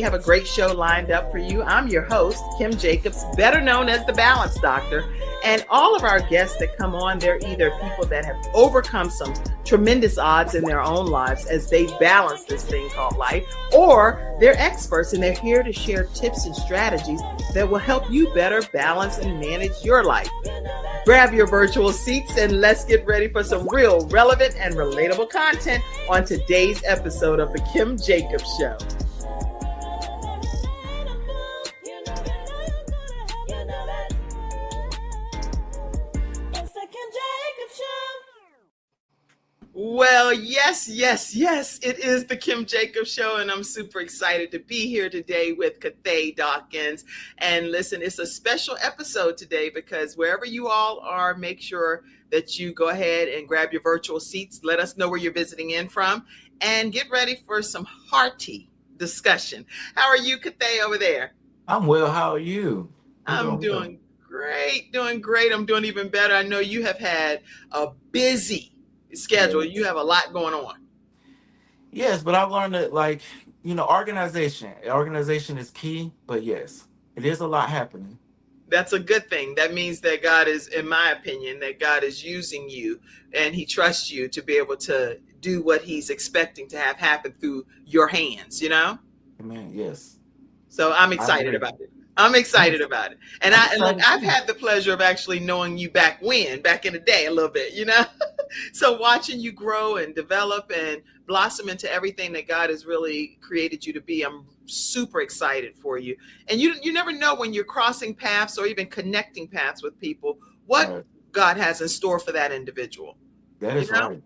have a great show lined up for you. I'm your host, Kim Jacobs, better known as the Balance Doctor. And all of our guests that come on, they're either people that have overcome some tremendous odds in their own lives as they balance this thing called life, or they're experts and they're here to share tips and strategies that will help you better balance and manage your life. Grab your virtual seats and let's get ready for some real, relevant, and relatable content on today's episode of The Kim Jacobs Show. Well, yes, it is the Kim Jacobs Show, and I'm super excited to be here today with Cathay Dawkins. And listen, it's a special episode today because wherever you all are, make sure that you go ahead and grab your virtual seats. Let us know where you're visiting in from and get ready for some hearty discussion. How are you, Cathay, over there? I'm well. How are you? I'm doing great. I'm doing even better. I know you have had a busy schedule. Yes. You have a lot going on. Yes, but I've learned that, organization is key. But yes, it is a lot happening. That's a good thing. That means that God is, in my opinion, that God is using you and he trusts you to be able to do what he's expecting to have happen through your hands, you know? Amen. Yes. So I'm excited about it. I'm excited about it. And look, I've had the pleasure of actually knowing you back in the day a little bit, you know? So watching you grow and develop and blossom into everything that God has really created you to be, I'm super excited for you. And you never know when you're crossing paths or even connecting paths with people, what God has in store for that individual. That is right.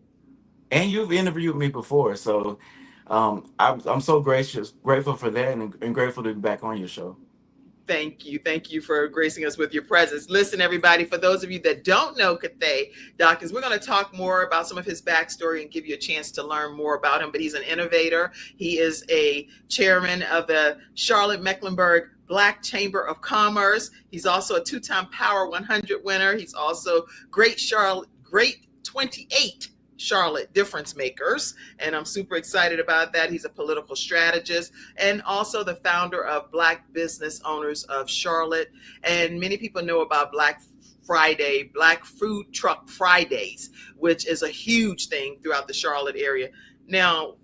And you've interviewed me before, so I'm so grateful for that, and grateful to be back on your show. Thank you for gracing us with your presence. Listen, everybody, for those of you that don't know Cathay Dawkins, we're going to talk more about some of his backstory and give you a chance to learn more about him. But he's an innovator. He is a chairman of the Charlotte-Mecklenburg Black Chamber of Commerce. He's also a two-time Power 100 winner. He's also great 28 Charlotte difference makers, and I'm super excited about that. He's a political strategist and also the founder of Black Business Owners of Charlotte. And many people know about Black Friday, Black Food Truck Fridays, which is a huge thing throughout the Charlotte area. Now,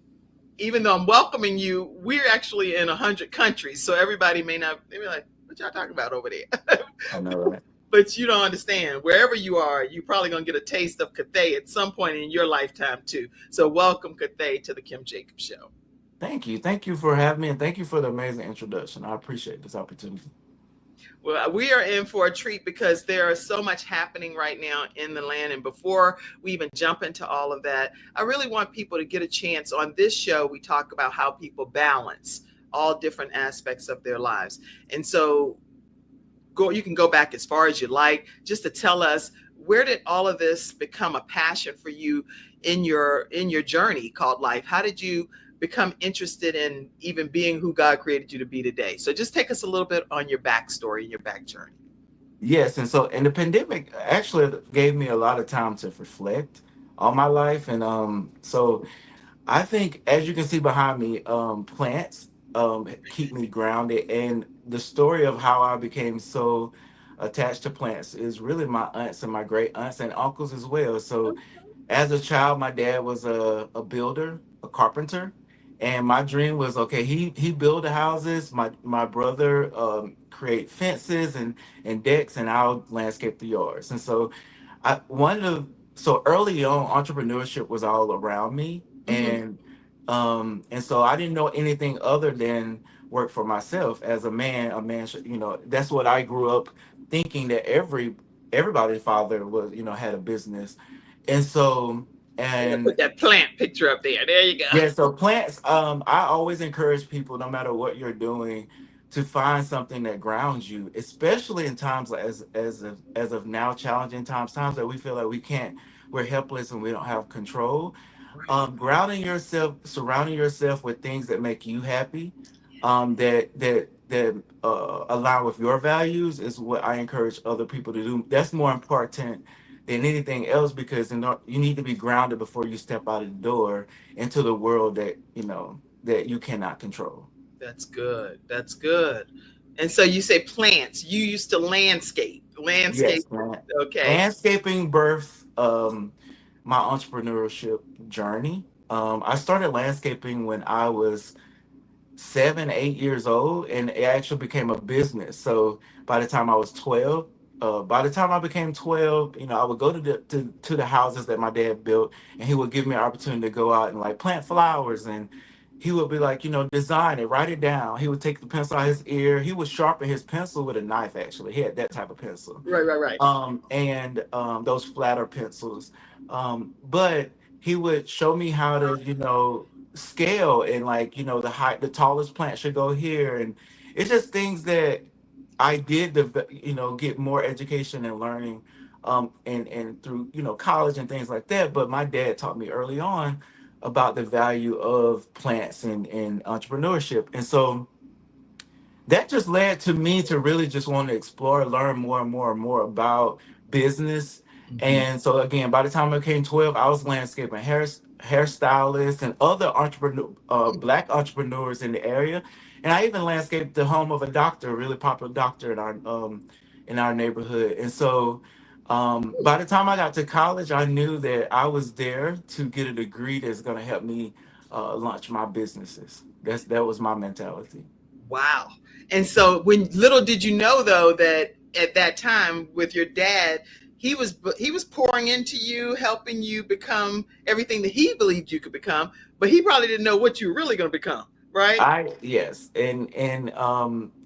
even though I'm welcoming you, we're actually in 100 countries, so everybody may not be like, what y'all talking about over there? I know, right? But you don't understand. Wherever you are, you're probably going to get a taste of Cathay at some point in your lifetime, too. So welcome, Cathay, to the Kim Jacobs Show. Thank you. Thank you for having me, and thank you for the amazing introduction. I appreciate this opportunity. Well, we are in for a treat because there is so much happening right now in the land. And before we even jump into all of that, I really want people to get a chance. On this show, we talk about how people balance all different aspects of their lives. And so you can go back as far as you like, just to tell us, where did all of this become a passion for you in your journey called life? How did you become interested in even being who God created you to be today? So just take us a little bit on your backstory and your back journey. Yes, and the pandemic actually gave me a lot of time to reflect on my life, and so I think, as you can see behind me, plants keep me grounded. And the story of how I became so attached to plants is really my aunts and my great aunts and uncles as well. So as a child, my dad was a builder, a carpenter. And my dream was, okay, he build the houses. My brother create fences and decks, and I'll landscape the yards. And so so early on, entrepreneurship was all around me. And so I didn't know anything other than work for myself. As a man should, that's what I grew up thinking, that everybody's father was, had a business. And so, Put that plant picture up there. There you go. Yeah, so plants, I always encourage people, no matter what you're doing, to find something that grounds you, especially in times like as of now, challenging times that we feel like we're helpless and we don't have control. Grounding yourself, surrounding yourself with things that make you happy, that align with your values, is what I encourage other people to do. That's more important than anything else, because you need to be grounded before you step out of the door into the world that you cannot control. That's good. That's good. And so you say plants. You used to landscape. Landscape. Yes, man. Okay. Landscaping birth my entrepreneurship journey. I started landscaping when I was 7, 8 years old, and it actually became a business. So by the time I was 12, by the time I became 12, I would go to the houses that my dad built, and he would give me an opportunity to go out and like plant flowers, and he would be like, design it, write it down. He would take the pencil out his ear. He would sharpen his pencil with a knife. Actually, he had that type of pencil, Right, right, right. and those flatter pencils. But he would show me how to, scale, and like, the height, the tallest plant should go here, and it's just things that I did to, get more education and learning, and through, college and things like that. But my dad taught me early on about the value of plants and entrepreneurship, and so that just led to me to really just want to explore, learn more and more and more about business. Mhm. And so again, by the time I became 12, I was landscaping hairstylists and other black entrepreneurs in the area. And I even landscaped the home of a doctor, a really popular doctor in our neighborhood. And so by the time I got to college, I knew that I was there to get a degree that's going to help me launch my businesses. That was my mentality. Wow. And so when little did you know though that at that time with your dad, he was pouring into you, helping you become everything that he believed you could become, but he probably didn't know what you were really going to become, right? Yes, and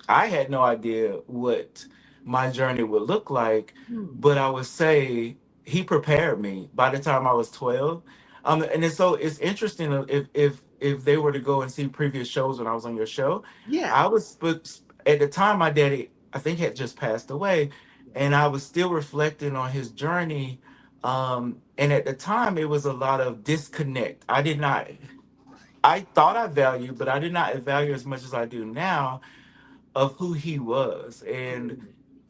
I had no idea what my journey would look like, Hmm. but I would say he prepared me by the time I was 12. And it's interesting, if they were to go and see previous shows when I was on your show, Yeah. I was but at the time my daddy, I think, had just passed away, and I was still reflecting on his journey. And at the time it was a lot of disconnect. I thought I valued, but I did not value as much as I do now of who he was,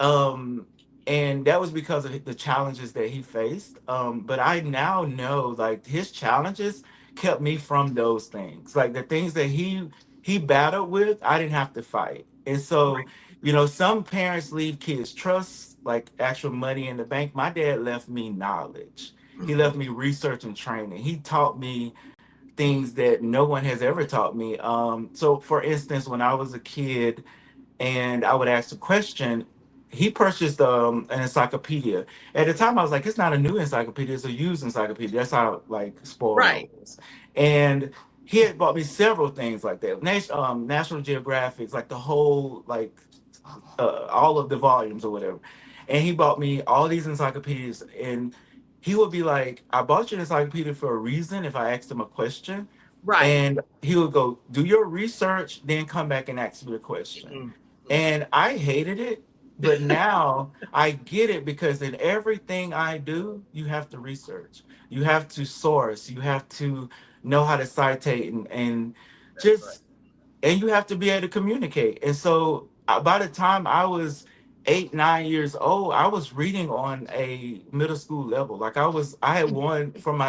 um, and that was because of the challenges that he faced. But I now know, like, his challenges kept me from those things, like the things that he battled with. I didn't have to fight, and so some parents leave kids trusts, like actual money in the bank. My dad left me knowledge. He left me research and training. He taught me things that no one has ever taught me. So, for instance, when I was a kid and I would ask a question, he purchased an encyclopedia. At the time, I was like, it's not a new encyclopedia; it's a used encyclopedia. That's how like spoiled I Right. was. And he had bought me several things like that. National Geographic, like the whole, like all of the volumes or whatever. And he bought me all these encyclopedias, and he would be like, I bought you an encyclopedia for a reason if I asked him a question. Right. And he would go, do your research, then come back and ask me a question. Mm. And I hated it, but now I get it, because in everything I do, you have to research, you have to source, you have to know how to citate, and That's right. just and you have to be able to communicate. And so by the time I was 8, 9 years old, I was reading on a middle school level. Like I had won from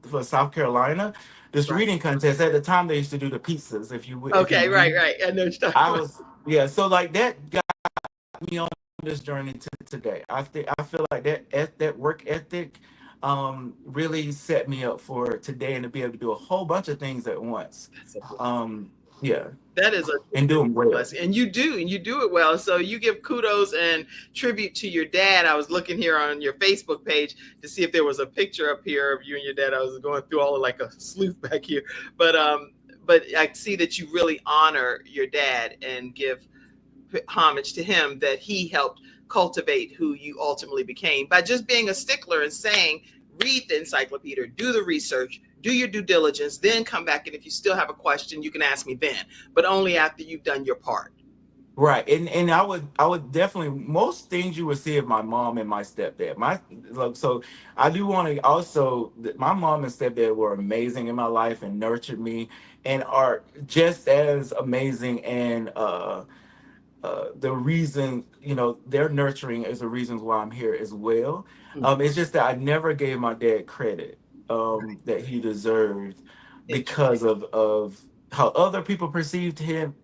for South Carolina this Right. reading contest. At the time, they used to do the pizzas. If you Okay. Right. read, Right. I know what you're talking I about. was yeah. So like that got me on this journey to today. I feel like that work ethic really set me up for today, and to be able to do a whole bunch of things at once. That's a blessing. Um, yeah, That is a and do them well. blessing, and you do it well. So you give kudos and tribute to your dad. I was looking here on your Facebook page to see if there was a picture up here of you and your dad. I was going through all of like a sleuth back here, but but I see that you really honor your dad and give homage to him, that he helped cultivate who you ultimately became by just being a stickler and saying, read the encyclopedia, do the research, do your due diligence, then come back. And if you still have a question, you can ask me then, but only after you've done your part. Right, and I would definitely, most things you would see of my mom and my stepdad. So I do want to also, my mom and stepdad were amazing in my life and nurtured me, and are just as amazing, and the reason, their nurturing is the reasons why I'm here as well. It's just that I never gave my dad credit that he deserved, because Interesting. of how other people perceived him,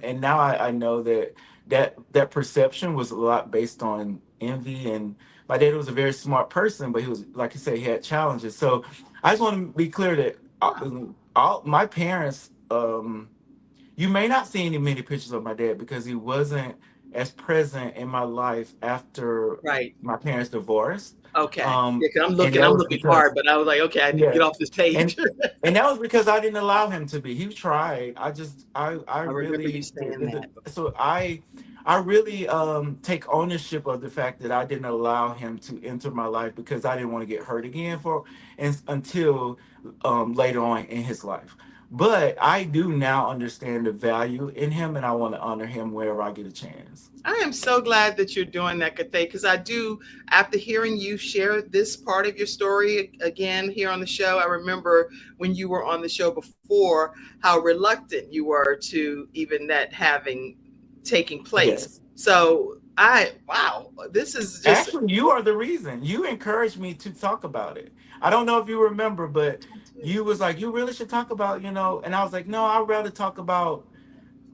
and now I know that perception was a lot based on envy. And my dad was a very smart person, but he was, like you said, he had challenges. So I just want to be clear that all my parents, you may not see any many pictures of my dad because he wasn't as present in my life after Right. my parents divorced. Okay. Yeah, 'cause And I'm that was looking hard, because, but I was like, okay, I need to yeah, get off this and page. and that was because I didn't allow him to be. He tried. I I remember you really saying that. so I really take ownership of the fact that I didn't allow him to enter my life because I didn't want to get hurt again for and until later on in his life. But I do now understand the value in him, and I want to honor him wherever I get a chance. I am so glad that you're doing that, Kathay, because I do, after hearing you share this part of your story again here on the show, I remember when you were on the show before how reluctant you were to even that having taking place. Yes. So wow, this is just, Actually, you are the reason. You encouraged me to talk about it. I don't know if you remember, but you was like, you really should talk about, and I was like, no, I'd rather talk about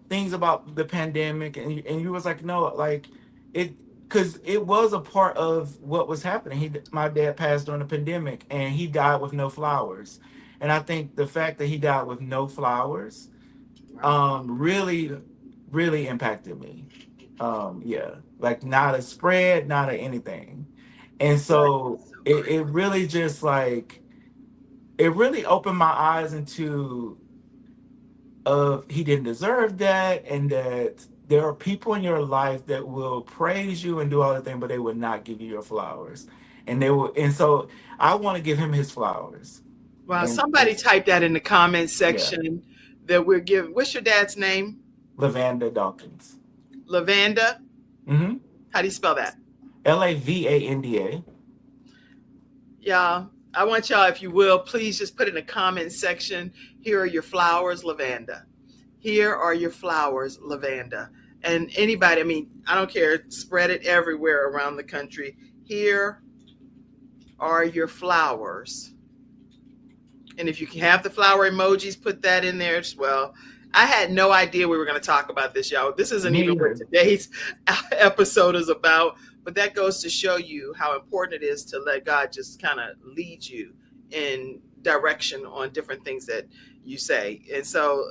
things about the pandemic. And you was like, no, like it, because it was a part of what was happening. My dad passed during the pandemic, and he died with no flowers. And I think the fact that he died with no flowers, wow. really, really impacted me. Yeah, like not a spread, not a anything. And That so is so it really just like, it really opened my eyes into of he didn't deserve that, and that there are people in your life that will praise you and do all the things, but they will not give you your flowers. And so I want to give him his flowers. wow. And Somebody type that in the comments yeah, section that we're giving. What's your dad's name? Lavanda Dawkins. Lavanda. Mm-hmm. How do you spell that? Lavanda. Yeah, I want y'all, if you will, please just put in the comment section. Here are your flowers, lavanda. Here are your flowers, lavanda. And anybody, I mean, I don't care, spread it everywhere around the country. Here are your flowers. And if you can have the flower emojis, put that in there as well. I had no idea we were going to talk about this, y'all. This isn't Me even what either. today's episode is about, but that goes to show you how important it is to let God just kind of lead you in direction on different things that you say. And so,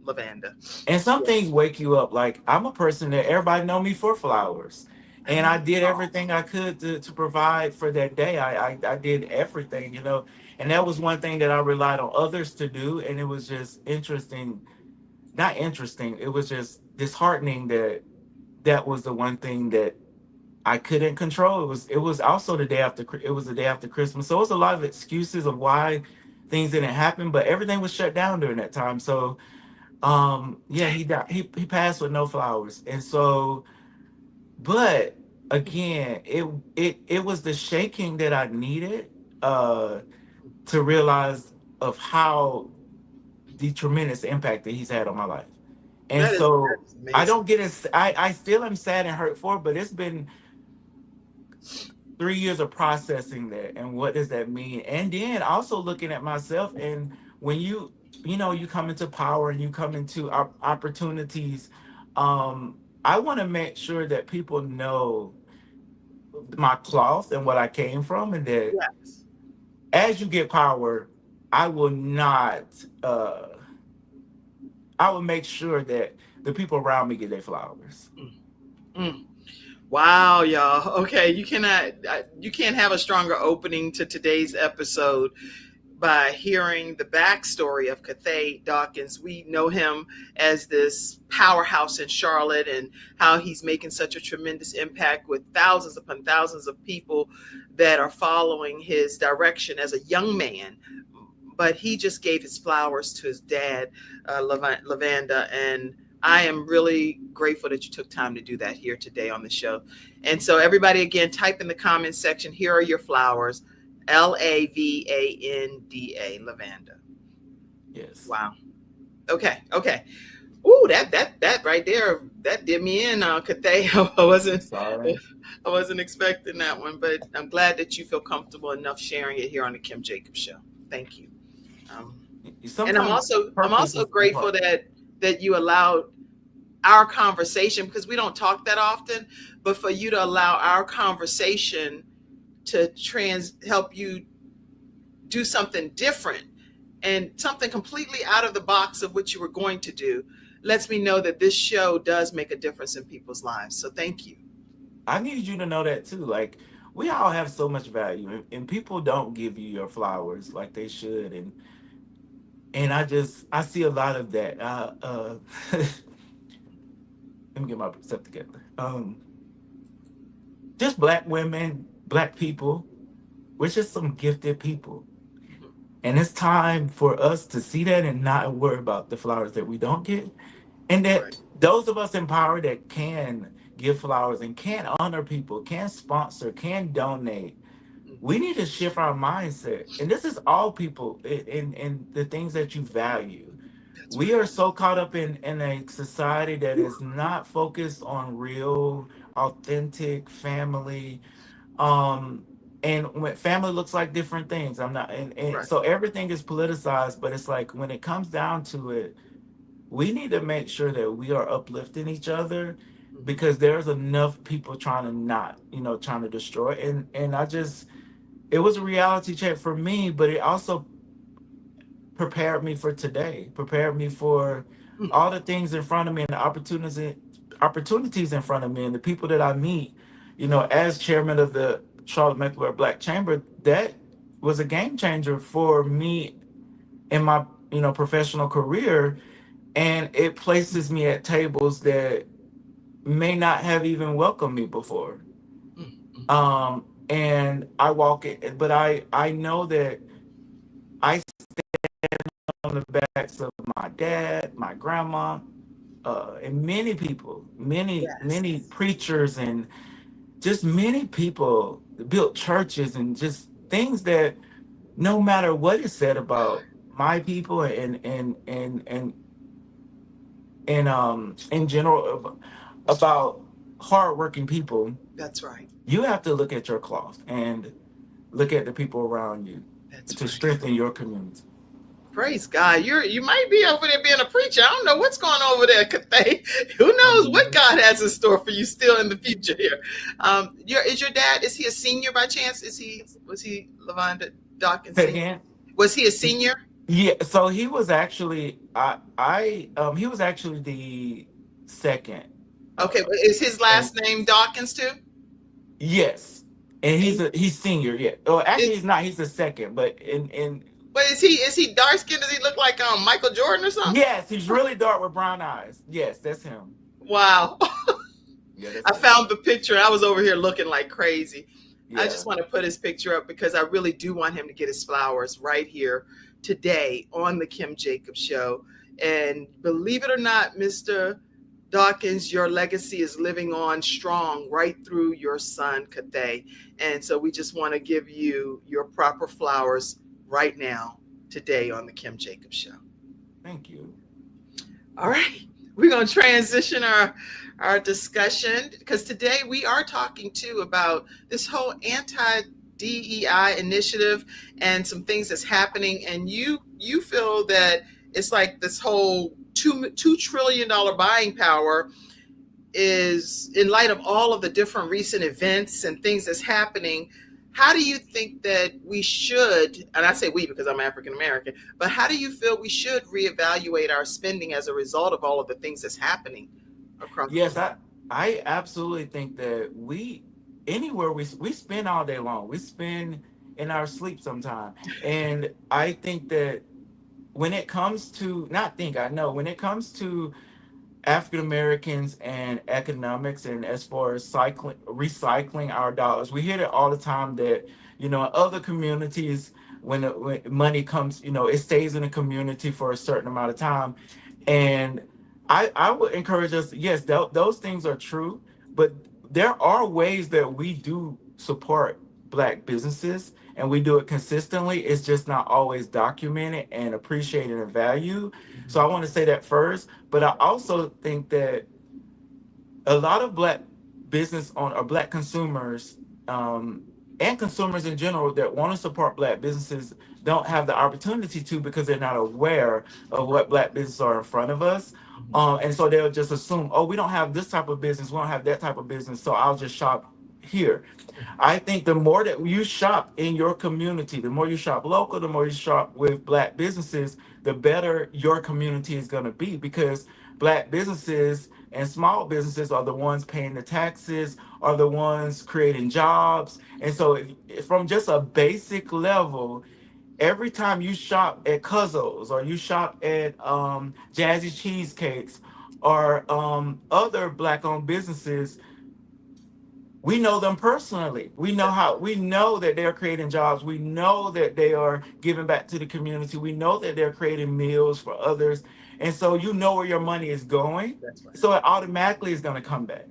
Lavanda. And some Yeah. things wake you up. Like, I'm a person that everybody know me for flowers. And I did Oh, everything I could to provide for that day. I did everything. And that was one thing that I relied on others to do. And it was just interesting. Not interesting. It was just disheartening that that was the one thing that I couldn't control. It was also the day after it was the day after Christmas. So it was a lot of excuses of why things didn't happen, but everything was shut down during that time. So yeah, he died. He passed with no flowers. And so, but again, it was the shaking that I needed uh to realize of how the tremendous impact that he's had on my life. And that so is I amazing. don't get as I still am sad and hurt for it, but it's been 3 years of processing that, and what does that mean, and then also looking at myself. And when you come into power and you come into opportunities, I want to make sure that people know my cloth and what I came from, and that Yes. as you get power, I will not I will make sure that the people around me get their flowers. Mm. Wow, y'all. Okay, you can't have a stronger opening to today's episode by hearing the backstory of Cathay Dawkins. We know him as this powerhouse in Charlotte, and how he's making such a tremendous impact with thousands upon thousands of people that are following his direction as a young man. But he just gave his flowers to his dad, Lavanda, and I am really grateful that you took time to do that here today on the show. And so, everybody, again, type in the comments section. Here are your flowers, Lavanda, lavanda. Yes. Wow. Okay. Okay. Ooh, that right there, that did me in. Kathay, I'm sorry. I wasn't expecting that one, but I'm glad that you feel comfortable enough sharing it here on the Kim Jacobs Show. Thank you. Um, And I'm Sometimes also I'm purpose also is grateful important. that you allowed our conversation, because we don't talk that often, but for you to allow our conversation to trans help you do something different and something completely out of the box of what you were going to do lets me know that this show does make a difference in people's lives. So thank you. I need you to know that too. Like we all have so much value, and people don't give you your flowers like they should. And I see a lot of that. Let me get myself together. Just black women, black people. We're just some gifted people. And it's time for us to see that and not worry about the flowers that we don't get. And Right. that those of us in power that can give flowers and can honor people, can sponsor, can donate, we need to shift our mindset. And this is all people in the things that you value. That's We right. are so caught up in a society that is not focused on real, authentic family, um and when family looks like different things, I'm not and Right. so everything is politicized, but it's like when it comes down to it, we need to make sure that we are uplifting each other, Mhm. because there's enough people trying to not, trying to destroy. And I just, it was a reality check for me, but it also prepared me for today, prepared me for Mm. all the things in front of me and the opportunities in front of me and the people that I meet. As chairman of the Charlotte Mecklenburg Black Chamber, that was a game changer for me in my professional career, and it places me at tables that may not have even welcomed me before. Mm. Mm. And I walk it, but I know that I on the backs of my dad, my grandma, and many people, many Yes. preachers, and just many people that built churches and just things that no matter what is said about my people and in general about hardworking people, That's right. you have to look at your cloth and look at the people around you That's to right. strengthen your community. Praise God. You might be over there being a preacher. I don't know what's going on over there, Cathay. Who knows what Um, God has in store for you still in the future here. Is your dad, is he a senior by chance? Was he Lavonda Dawkins Say senior? again. Was he a senior? Yeah, so he was actually he was actually the second. Okay, Uh but is his and last name Dawkins too? yes. And And he's senior, yeah. Or actually is, he's not, he's the second, but in but is he dark skinned? Does he look like Michael Jordan or something? yes, he's really dark with brown eyes. Yes, that's him. Wow. Yeah, that's I him. found the picture and I was over here looking like crazy. I Yeah. just want to put his picture up because I really do want him to get his flowers right here today on the Kim Jacobs Show. And believe it or not, Mr. Dawkins, your legacy is living on strong right through your son, Cathay. And so we just want to give you your proper flowers right now, today on the Kim Jacobs Show. Thank you. All right. We're going to transition our discussion because today we are talking too about this whole anti-DEI initiative and some things that's happening. And you feel that it's like this whole $2 trillion buying power is, in light of all of the different recent events and things that's happening, how do you think that we should, and I say we because I'm African American, but how do you feel we should reevaluate our spending as a result of all of the things that's happening across the Yes, globe? I absolutely think that anywhere we spend all day long. We spend in our sleep sometime. And I think that when it comes to, not think, I know, when it comes to African Americans and economics, and as far as recycling our dollars, we hear it all the time that other communities, when money comes, it stays in a community for a certain amount of time. And I would encourage us, yes, those things are true, but there are ways that we do support Black businesses, and we do it consistently. It's just not always documented and appreciated and valued. So I Mhm. want to say that first, but I also think that a lot of Black business on or Black consumers, um, and consumers in general that want to support black businesses don't have the opportunity to because they're not aware of what black businesses are in front of us. And so they'll just assume, oh, we don't have this type of business, we don't have that type of business, so I'll just shop here. I think the more that you shop in your community, the more you shop local, the more you shop with black businesses, the better your community is going to be because black businesses and small businesses are the ones paying the taxes, are the ones creating jobs. And so, from just a basic level, every time you shop at Cuzzo's or you shop at Jazzy Cheesecakes or other black owned businesses, we know them personally. We know that they're creating jobs. We know that they are giving back to the community. We know that they're creating meals for others. And so you know where your money is going. That's right. So it automatically is going to come back.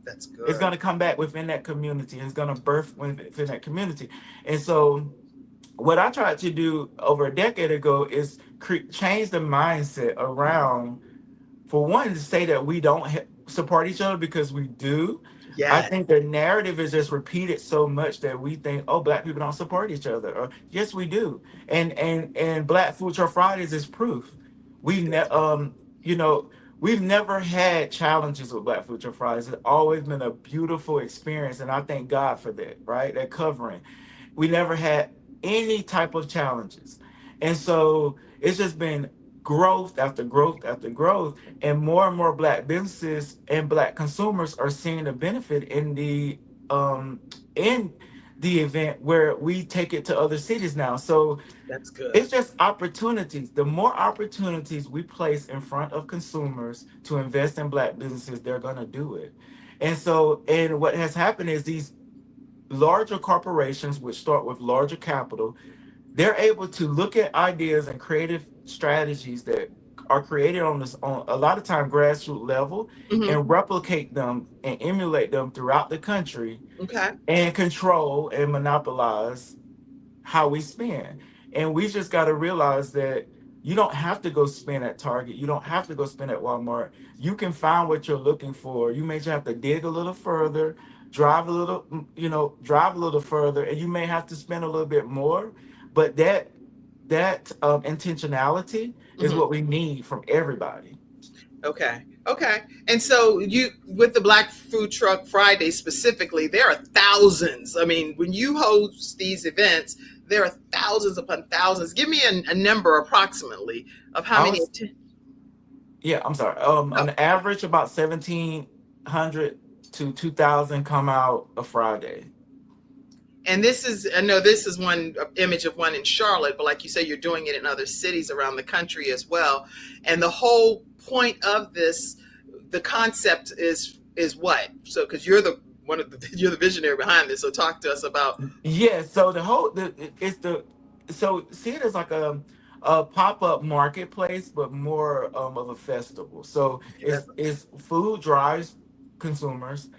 That's It's good. going to come back within that community. It's going to birth within that community. And so what I tried to do over a decade ago is change the mindset around, for one, to say that we don't support each other because we do. I Yes. think the narrative is just repeated so much that we think, oh, black people don't support each other. Or yes, we do. And Black Food Truck Fridays is proof. We ne- That's right. you know, we've never had challenges with Black Food Truck Fridays. It's always been a beautiful experience, and I thank God for that. Right, that covering. We never had any type of challenges, and so it's just been growth after growth after growth, and more black businesses and black consumers are seeing the benefit um in the event where we take it to other cities now. So That's good. it's just opportunities. The more opportunities we place in front of consumers to invest in black businesses, they're going to do it. And so, and what has happened is these larger corporations, which start with larger capital, they're able to look at ideas and creative strategies that are created on this, on a lot of time, grassroots level, Hmm. and replicate them and emulate them throughout the country Okay. and control and monopolize how we spend. And we just got to realize that you don't have to go spend at Target. You don't have to go spend at Walmart. You can find what you're looking for. You may just have to dig a little further, drive a little, drive a little further, and you may have to spend a little bit more. But that intentionality is Hmm. what we need from everybody. Okay. Okay. And so you, with the Black Food Truck Friday specifically, there are thousands. I mean, when you host these events, there are thousands upon thousands. Give me a number approximately of how I many. was, yeah, I'm sorry. Oh, On average, about 1,700 to 2,000 come out a Friday. and this is, I know this is one image of one in Charlotte, but like you say, you're doing it in other cities around the country as well. And the whole point of this, the concept is what? So, because you're the one of the you're the visionary behind this. So, talk to us about. Yeah, so it's the so see it as like a pop-up marketplace, but more of a festival. So That's it's food drives consumers,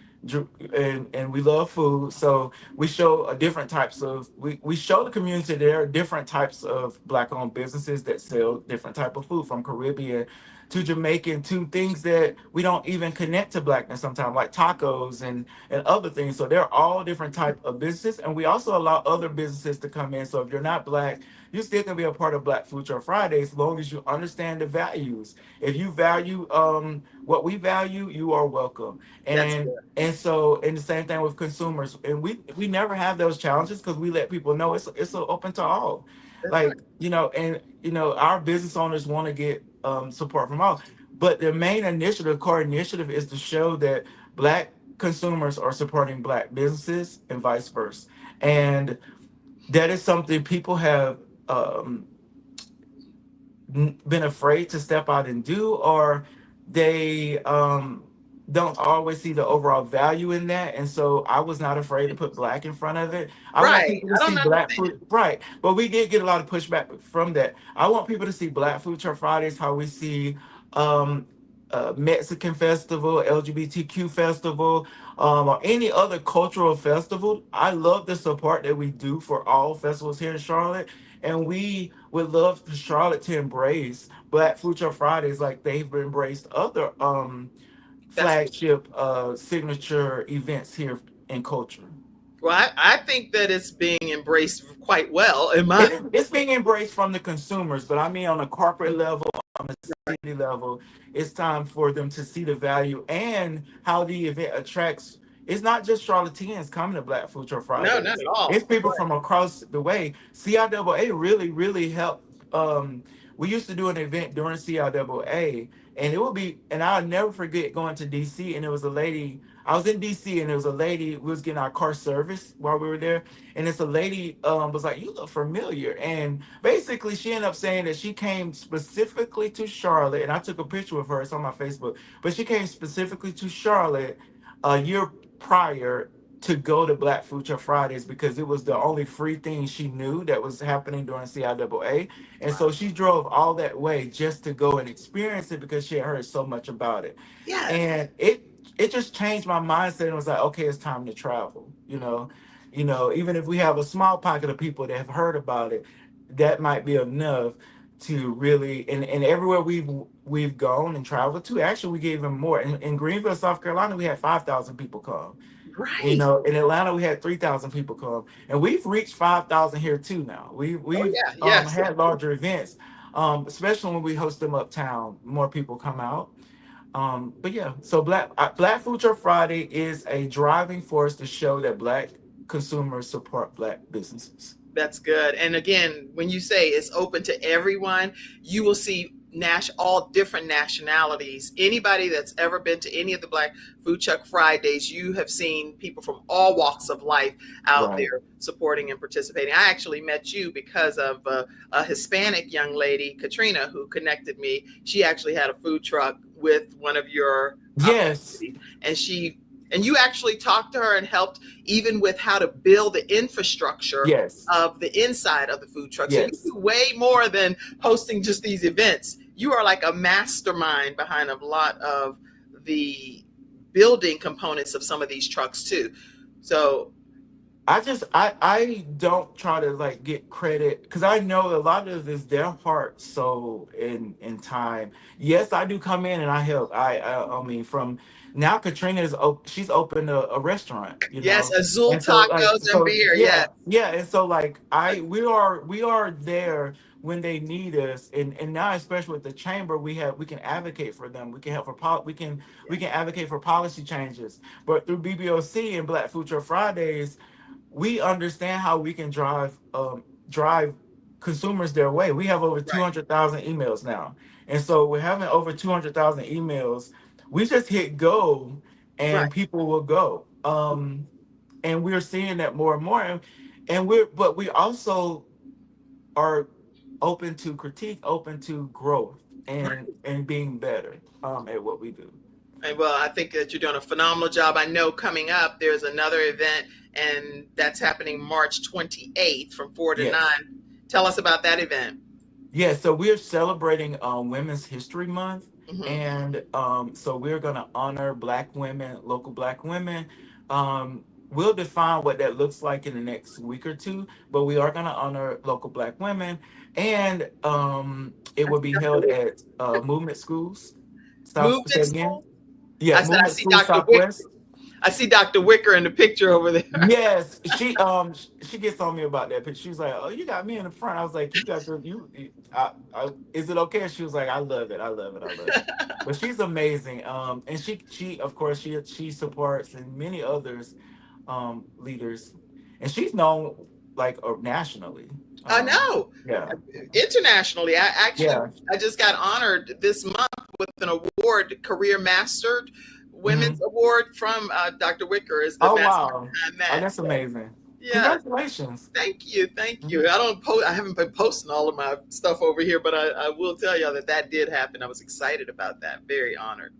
and we love food. So we show a different types of we show the community there are different types of black-owned businesses that sell different type of food, from Caribbean to Jamaican to things that we don't even connect to blackness sometimes, like tacos and other things. So they're all different type of businesses, and we also allow other businesses to come in. So if you're not black, you still can be a part of Black Food Truck Fridays, as long as you understand the values. If you value what we value, you are welcome. that's And the same thing with consumers. And we never have those challenges because we let people know it's open to all. that's right. Like, our business owners want to get support from all. But the main initiative, core initiative, is to show that black consumers are supporting black businesses and vice versa. And that is something people have um, been afraid to step out and do, or they don't always see the overall value in that. And so I was not afraid to put black in front of it. I want Right. people to I don't see black understand. food, right? But we did get a lot of pushback from that. I want people to see Black Food Truck Fridays, how we see um, Mexican festival, LGBTQ festival, or any other cultural festival. I love the support that we do for all festivals here in Charlotte, and we would love for Charlotte to embrace Black Food Truck Fridays like they've embraced other That's flagship signature events here in culture. Well, I think that it's being embraced quite well in my. It's being embraced from the consumers, but I mean on a corporate level, on a city level, it's time for them to see the value and how the event attracts. It's not just charlatans coming to Black Food Truck No, not Fridays. at all. It's people from across the way. CIAA really, really helped. We used to do an event during CIAA, and it would be, and I'll never forget going to DC, and it was a lady. I was in DC, and there was a lady. We was getting our car service while we were there, and it's a lady was like, "You look familiar," and basically she ended up saying that she came specifically to Charlotte, and I took a picture of her. It's on my Facebook, but she came specifically to Charlotte a year prior to go to Black Food Truck Fridays because it was the only free thing she knew that was happening during CIAA, and Wow. so she drove all that way just to go and experience it because she had heard so much about it, Yes. and it just changed my mindset and was like, okay, it's time to travel, even if we have a small pocket of people that have heard about it, that might be enough to really, and everywhere we've gone and traveled to, actually we gave them more. In Greenville, South Carolina, we had 5,000 people come. Right. In Atlanta, we had 3,000 people come, and we've reached 5,000 here too now. Oh We've yeah. Yes. had larger events, especially when we host them uptown. More people come out. But yeah, so Black Food Truck Friday is a driving force to show that Black consumers support Black businesses. That's good. And again, when you say it's open to everyone, you will see all different nationalities. Anybody that's ever been to any of the Black Food Truck Fridays, you have seen people from all walks of life out Right. there supporting and participating. I actually met you because of a Hispanic young lady, Katrina, who connected me. She actually had a food truck with one of your Yes. and you actually talked to her and helped even with how to build the infrastructure Yes. of the inside of the food truck. So you Yes. do way more than hosting just these events. You are like a mastermind behind a lot of the building components of some of these trucks too. So I don't try to like get credit because I know a lot of this their heart, soul, and time. Yes, I do come in and I help. I mean from now Katrina she's opened a restaurant, yes, Azul and so like tacos and so beer. yeah Yes, yeah, and so like we are there when they need us, and now especially with the chamber we can advocate for them. We can help for we can advocate for policy changes, but through BBOC and Black Food Truck Fridays we understand how we can drive consumers their way. We have over right, 200,000 emails now. And so we're having over 200,000 emails. We just hit go right, and people will go. And we're seeing that more and more. But we also are open to critique, open to growth right. and being better at what we do. And well, I think that you're doing a phenomenal job. I know coming up, there's another event, and that's happening March 28th from 4 to Yes. 9. Tell us about that event. Yeah, so we're celebrating Women's History Month, Hmm. and so we're gonna honor Black women, local Black women. We'll define what that looks like in the next week or two, but we are gonna honor local Black women, and it I will see be Dr. held Wick. at Movement Schools. South, say Movement it again. School. Yeah, I Movement see Schools Dr. Wick. Southwest. I see Dr. Wicker in the picture over there. Yes, she gets on me about that, but she's like, "Oh, you got me in the front." I was like, "You got your is it okay?" She was like, "I love it, I love it, I love it." But she's amazing. And she of course she supports and many others leaders, and she's known like nationally. I know. Yeah, Internationally, yeah. I just got honored this month with an award, Career Mastered Hmm. Women's Award from Dr. Wicker is the Oh master wow, behind oh that. that's So amazing. yeah, Congratulations. thank you, thank Mhm. you. I haven't been posting all of my stuff over here, but I will tell you that did happen. I was excited about that. Very honored.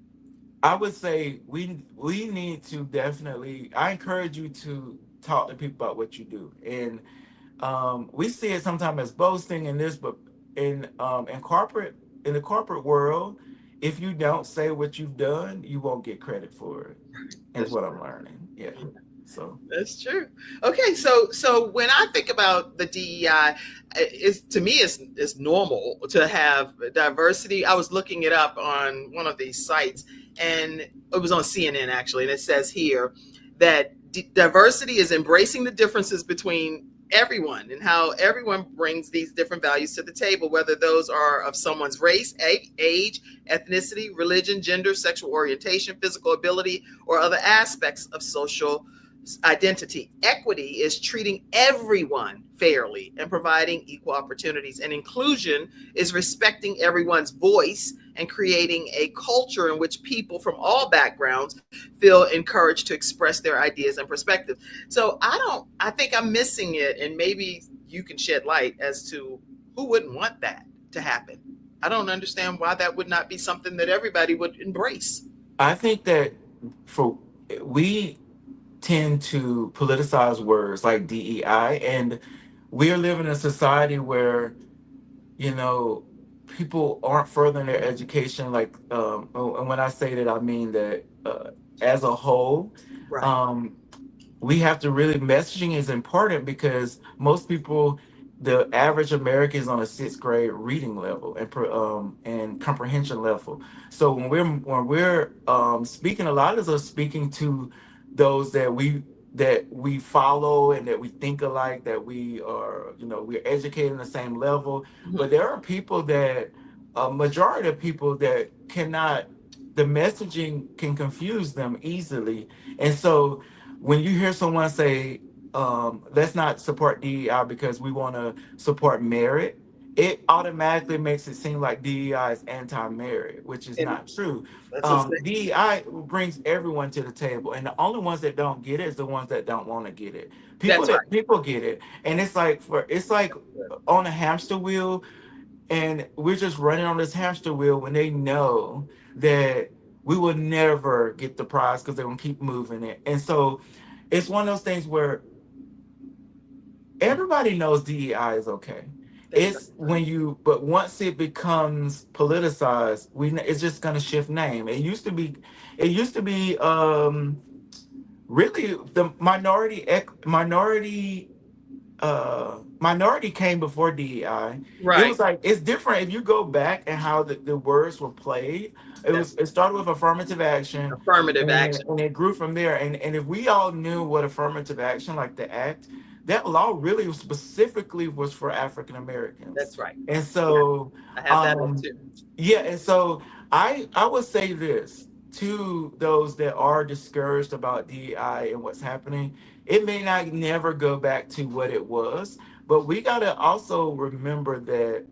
I would say we need to definitely. I encourage you to talk to people about what you do, and we see it sometimes as boasting in this, but in the corporate world, if you don't say what you've done, you won't get credit for it. Is That's what I'm learning. Yeah. So That's true. Okay, so when I think about the DEI, it's to me it's normal to have diversity. I was looking it up on one of these sites, and it was on CNN actually, and it says here that Diversity is embracing the differences between everyone and how everyone brings these different values to the table, whether those are of someone's race, age, ethnicity, religion, gender, sexual orientation, physical ability, or other aspects of social identity. Equity is treating everyone fairly and providing equal opportunities. And inclusion is respecting everyone's voice and creating a culture in which people from all backgrounds feel encouraged to express their ideas and perspectives. So I think I'm missing it. And maybe you can shed light as to who wouldn't want that to happen. I don't understand why that would not be something that everybody would embrace. I think that for we tend to politicize words like DEI, and we are living in a society where you know people aren't furthering their education. Like, and when I say that, I mean that as a whole. Right. Um, we have to really messaging is important because most people, the average American is on a sixth grade reading level and comprehension level. So when we're speaking, a lot of us speaking to those that we follow and that we think alike, that we are, we're educated on the same level. But Mhm. there are people that a majority of people that cannot, the messaging can confuse them easily. And so when you hear someone say, let's not support DEI because we want to support merit, it automatically makes it seem like DEI is anti-merit, which is And not true. that's a thing. DEI brings everyone to the table, and the only ones that don't get it is the ones that don't want to get it. That's right. People get it, and it's like on a hamster wheel, and we're just running on this hamster wheel when they know that we will never get the prize because they're gonna keep moving it. And so it's one of those things where everybody knows DEI is okay. That's right. It's when you, but once it becomes politicized, it's just gonna shift name. It used to be really the minority came before DEI. It Right. was like it's different if you go back and how the words were played. That's It started with affirmative action, affirmative and action. and it grew from there. And if we all knew what affirmative action, like the act, that law really specifically was for African Americans. That's right. And Yeah, so, I have that up um, too. yeah, and so I would say this to those that are discouraged about DEI and what's happening. It may not never go back to what it was, but we got to also remember that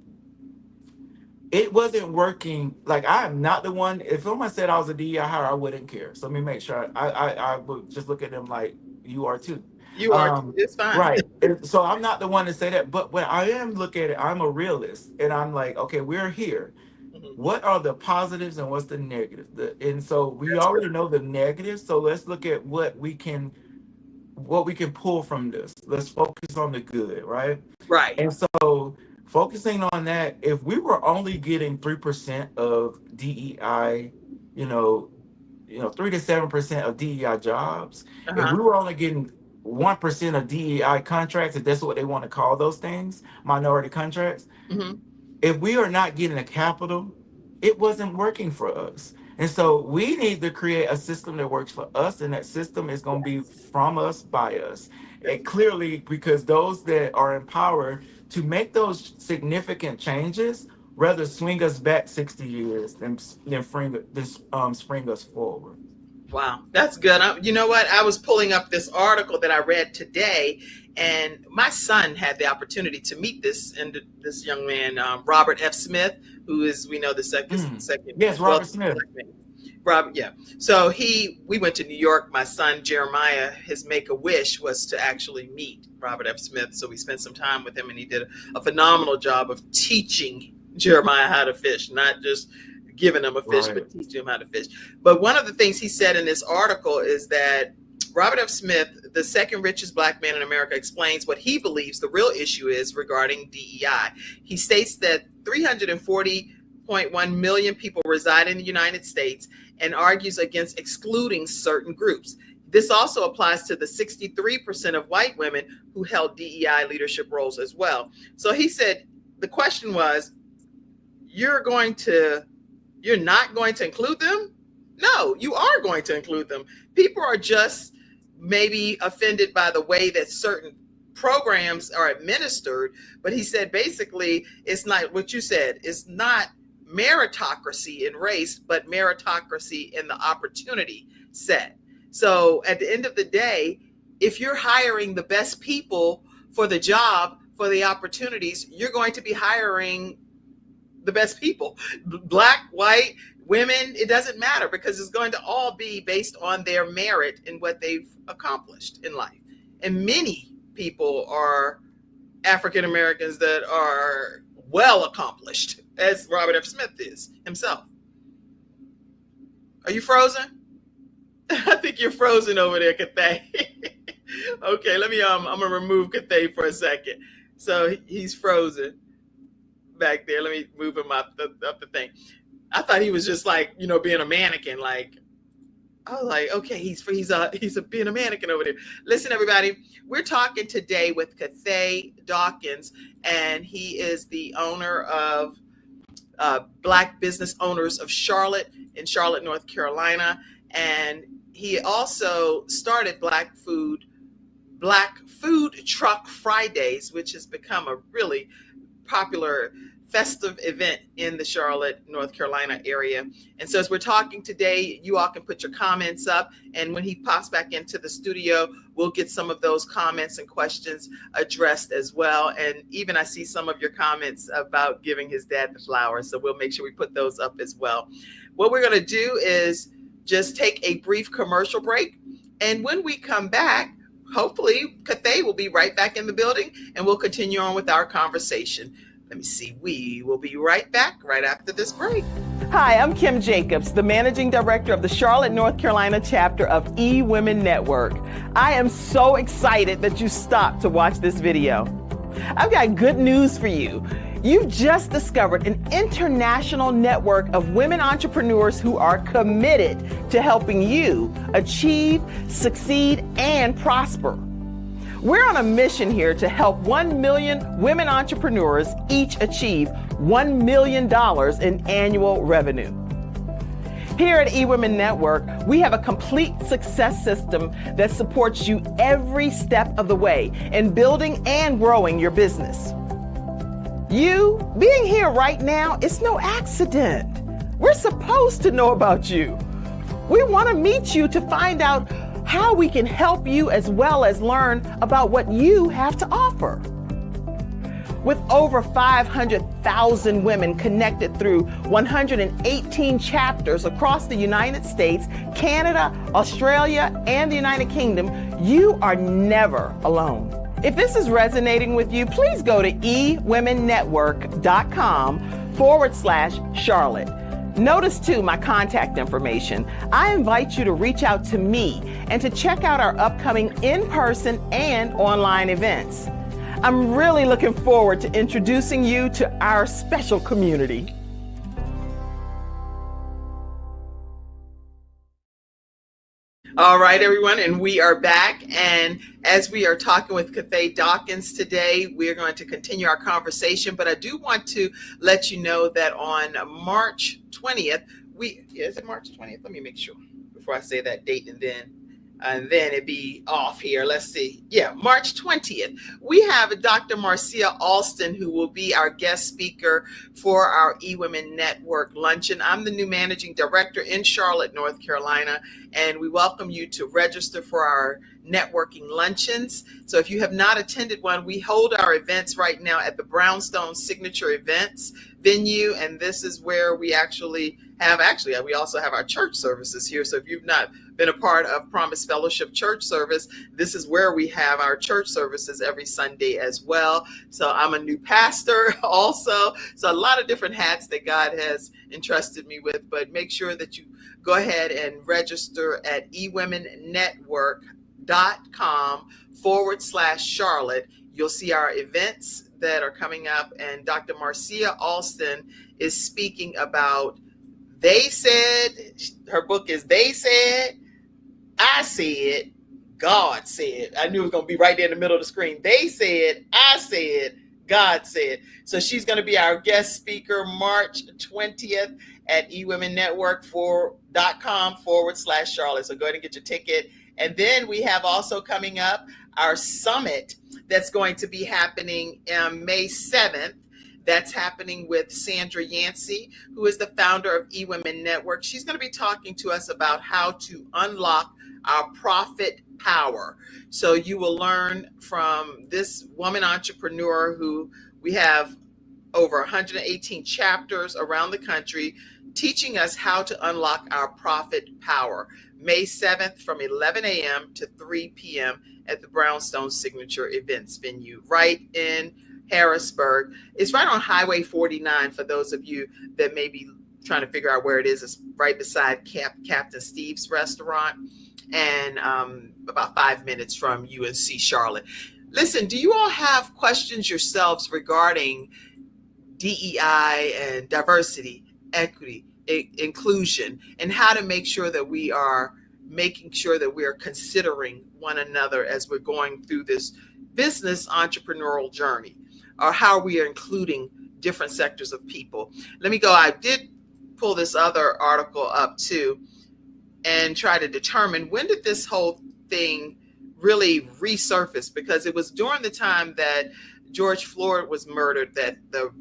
it wasn't working. Like, I am not the one. If someone said I was a DEI hire, I wouldn't care. So let me make sure I would just look at them like you are too. You are too. Um, It's fine. right. So I'm not the one to say that, but when I am look at it, I'm a realist, and I'm like, okay, we're here. Mhm. What are the positives and what's the negative? And so we That's already right. know the negatives. So let's look at what we can pull from this. Let's focus on the good, right? Right. And so focusing on that, if we were only getting 3% of DEI, you know, 3 to 7% of DEI jobs, if Uh-huh. we were only getting 1% of DEI contracts, if that's what they want to call those things, minority contracts, Hmm. if we are not getting a capital, it wasn't working for us. And so we need to create a system that works for us, and that system is going to be from us, by us. That's And clearly, because those that are empowered to make those significant changes, rather swing us back 60 years than spring us forward. wow. That's good. You know what? I was pulling up this article that I read today, and my son had the opportunity to meet this young man, Robert F. Smith, who is, we know, the second Yes, Robert wealthiest Smith. black man. Robert, yeah. So we went to New York. My son Jeremiah, his make a wish was to actually meet Robert F. Smith. So we spent some time with him, and he did a phenomenal job of teaching Jeremiah how to fish, not just giving him a fish, Right. but teaching him how to fish. But one of the things he said in this article is that Robert F. Smith, the second richest black man in America, explains what he believes the real issue is regarding DEI. He states that 340.1 million people reside in the United States and argues against excluding certain groups. This also applies to the 63% of white women who held DEI leadership roles as well. So he said the question was, you're not going to include them? No, you are going to include them. People are just maybe offended by the way that certain programs are administered, but he said basically it's not what you said. It's not meritocracy in race, but meritocracy in the opportunity set. So at the end of the day, if you're hiring the best people for the job, for the opportunities, you're going to be hiring the best people, black, white, women, it doesn't matter, because it's going to all be based on their merit and what they've accomplished in life. And many people are African Americans that are well accomplished, as Robert F. Smith is himself. Are you frozen? I think you're frozen over there, Cathay. Okay, let me I'm gonna remove Cathay for a second. So he's frozen back there. Let me move him up the thing. I thought he was just like, being a mannequin. Like, I was like, okay, he's being a mannequin over there. Listen, everybody, we're talking today with Cathay Dawkins, and he is the owner of Black Business Owners of Charlotte in Charlotte, North Carolina. And he also started Black Food Truck Fridays, which has become a really popular festive event in the Charlotte, North Carolina area. And so as we're talking today, you all can put your comments up. And when he pops back into the studio, we'll get some of those comments and questions addressed as well. And even I see some of your comments about giving his dad the flowers. So we'll make sure we put those up as well. What we're going to do is just take a brief commercial break. And when we come back, hopefully Cathay will be right back in the building and we'll continue on with our conversation. Let me see. We will be right back right after this break. Hi, I'm Kim Jacobs, the Managing Director of the Charlotte, North Carolina chapter of eWomen Network. I am so excited that you stopped to watch this video. I've got good news for you. You've just discovered an international network of women entrepreneurs who are committed to helping you achieve, succeed, and prosper. We're on a mission here to help 1 million women entrepreneurs each achieve $1 million in annual revenue. Here at eWomen Network, we have a complete success system that supports you every step of the way in building and growing your business. You being here right now is no accident. We're supposed to know about you. We want to meet you to find out how we can help you as well as learn about what you have to offer. With over 500,000 women connected through 118 chapters across the United States, Canada, Australia, and the United Kingdom, you are never alone. If this is resonating with you, please go to eWomenNetwork.com/Charlotte. Notice too my contact information. I invite you to reach out to me and to check out our upcoming in-person and online events. I'm really looking forward to introducing you to our special community. All right, everyone, and we are back. And as we are talking with Cathay Dawkins today, we're going to continue our conversation. But I do want to let you know that on March 20th, is it March 20th? Let me make sure before I say that date and then it'd be off here. Let's see. Yeah, March 20th. We have Dr. Marcia Alston, who will be our guest speaker for our eWomen Network luncheon. I'm the new managing director in Charlotte, North Carolina, and we welcome you to register for our networking luncheons. So if you have not attended one, we hold our events right now at the Brownstone Signature Events venue, and this is where we we also have our church services here. So if you've not been a part of Promise Fellowship Church service, this is where we have our church services every Sunday as well. So I'm a new pastor also. So a lot of different hats that God has entrusted me with, but make sure that you go ahead and register at eWomenNetwork.com/Charlotte. You'll see our events that are coming up, and Dr. Marcia Alston is speaking about They Said. Her book is They Said, I Said, God Said. I knew it was going to be right there in the middle of the screen. They said, I said, God said. So she's going to be our guest speaker March 20th at ewomenetwork.com/Charlotte. So go ahead and get your ticket. And then we have also coming up our summit that's going to be happening May 7th. That's happening with Sandra Yancey, who is the founder of eWomen Network. She's going to be talking to us about how to unlock our profit power. So you will learn from this woman entrepreneur who we have over 118 chapters around the country teaching us how to unlock our profit power. May 7th from 11 a.m. to 3 p.m. at the Brownstone Signature Events venue right in Harrisburg. It's right on Highway 49 for those of you that may be trying to figure out where it is. It's right beside Captain Steve's restaurant and about 5 minutes from UNC Charlotte. Listen, do you all have questions yourselves regarding DEI and diversity, equity, inclusion, and how to make sure that we are making sure that we are considering one another as we're going through this business entrepreneurial journey, or how we are including different sectors of people? Let me go. I did pull this other article up too and try to determine when did this whole thing really resurface, because it was during the time that George Floyd was murdered that the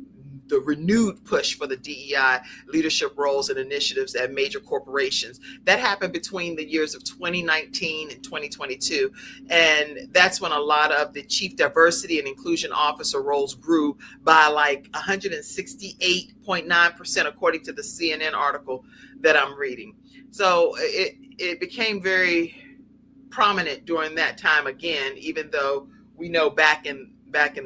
renewed push for the DEI leadership roles and initiatives at major corporations. That happened between the years of 2019 and 2022. And that's when a lot of the chief diversity and inclusion officer roles grew by like 168.9%, according to the CNN article that I'm reading. So it became very prominent during that time again, even though we know back in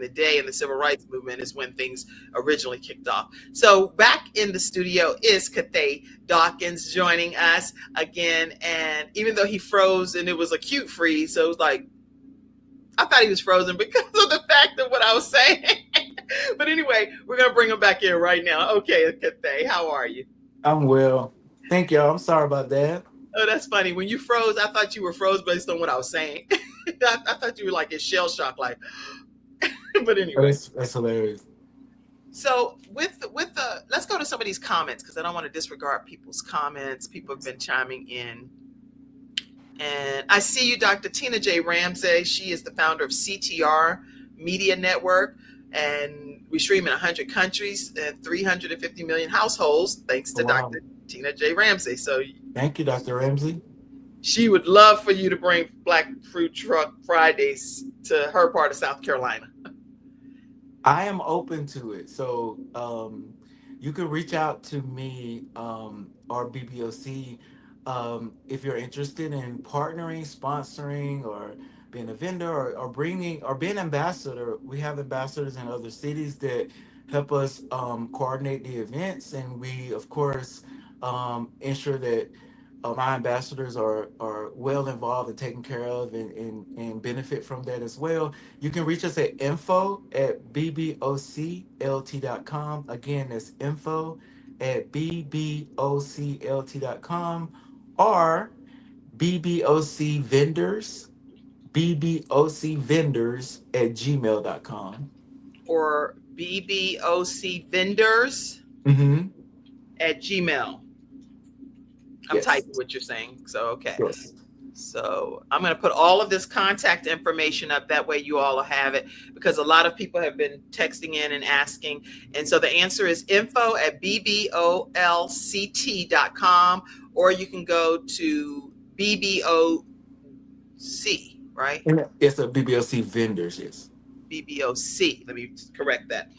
the day in the civil rights movement is when things originally kicked off. So back in the studio is Cathay Dawkins joining us again. And even though he froze and it was a cute freeze, so it was like, I thought he was frozen because of the fact of what I was saying. But anyway, we're going to bring him back in right now. Okay, Cathay, how are you? I'm well. Thank y'all. I'm sorry about that. Oh, that's funny. When you froze, I thought you were froze based on what I was saying. I thought you were like in shell shock, like, but anyway. That's hilarious. So with the let's go to some of these comments, because I don't want to disregard people's comments. People have been chiming in. And I see you, Dr. Tina J. Ramsey. She is the founder of CTR Media Network. And we stream in 100 countries and 350 million households, thanks to Wow. Dr. Tina J. Ramsey. So Thank you, Dr. Ramsey. she would love for you to bring Black Fruit Truck Fridays to her part of South Carolina. I am open to it. So you can reach out to me or BBOC if you're interested in partnering, sponsoring, or being a vendor or bringing or being ambassador. We have ambassadors in other cities that help us coordinate the events. And we, of course, ensure that my ambassadors are well involved and taken care of and benefit from that as well. You can reach us at info@bboclt.com. Again, that's info@bboclt.com or BBOC vendors, bbocvendors@gmail.com. Or bbocvendors Mm-hmm. at Gmail. I'm Yes. typing what you're saying. So, okay. Yes. So I'm going to put all of this contact information up. That way you all will have it, because a lot of people have been texting in and asking. And so the answer is info@bbolct.com, or you can go to BBOC, right? It's a BBOC vendors, yes. BBOC. Let me correct that.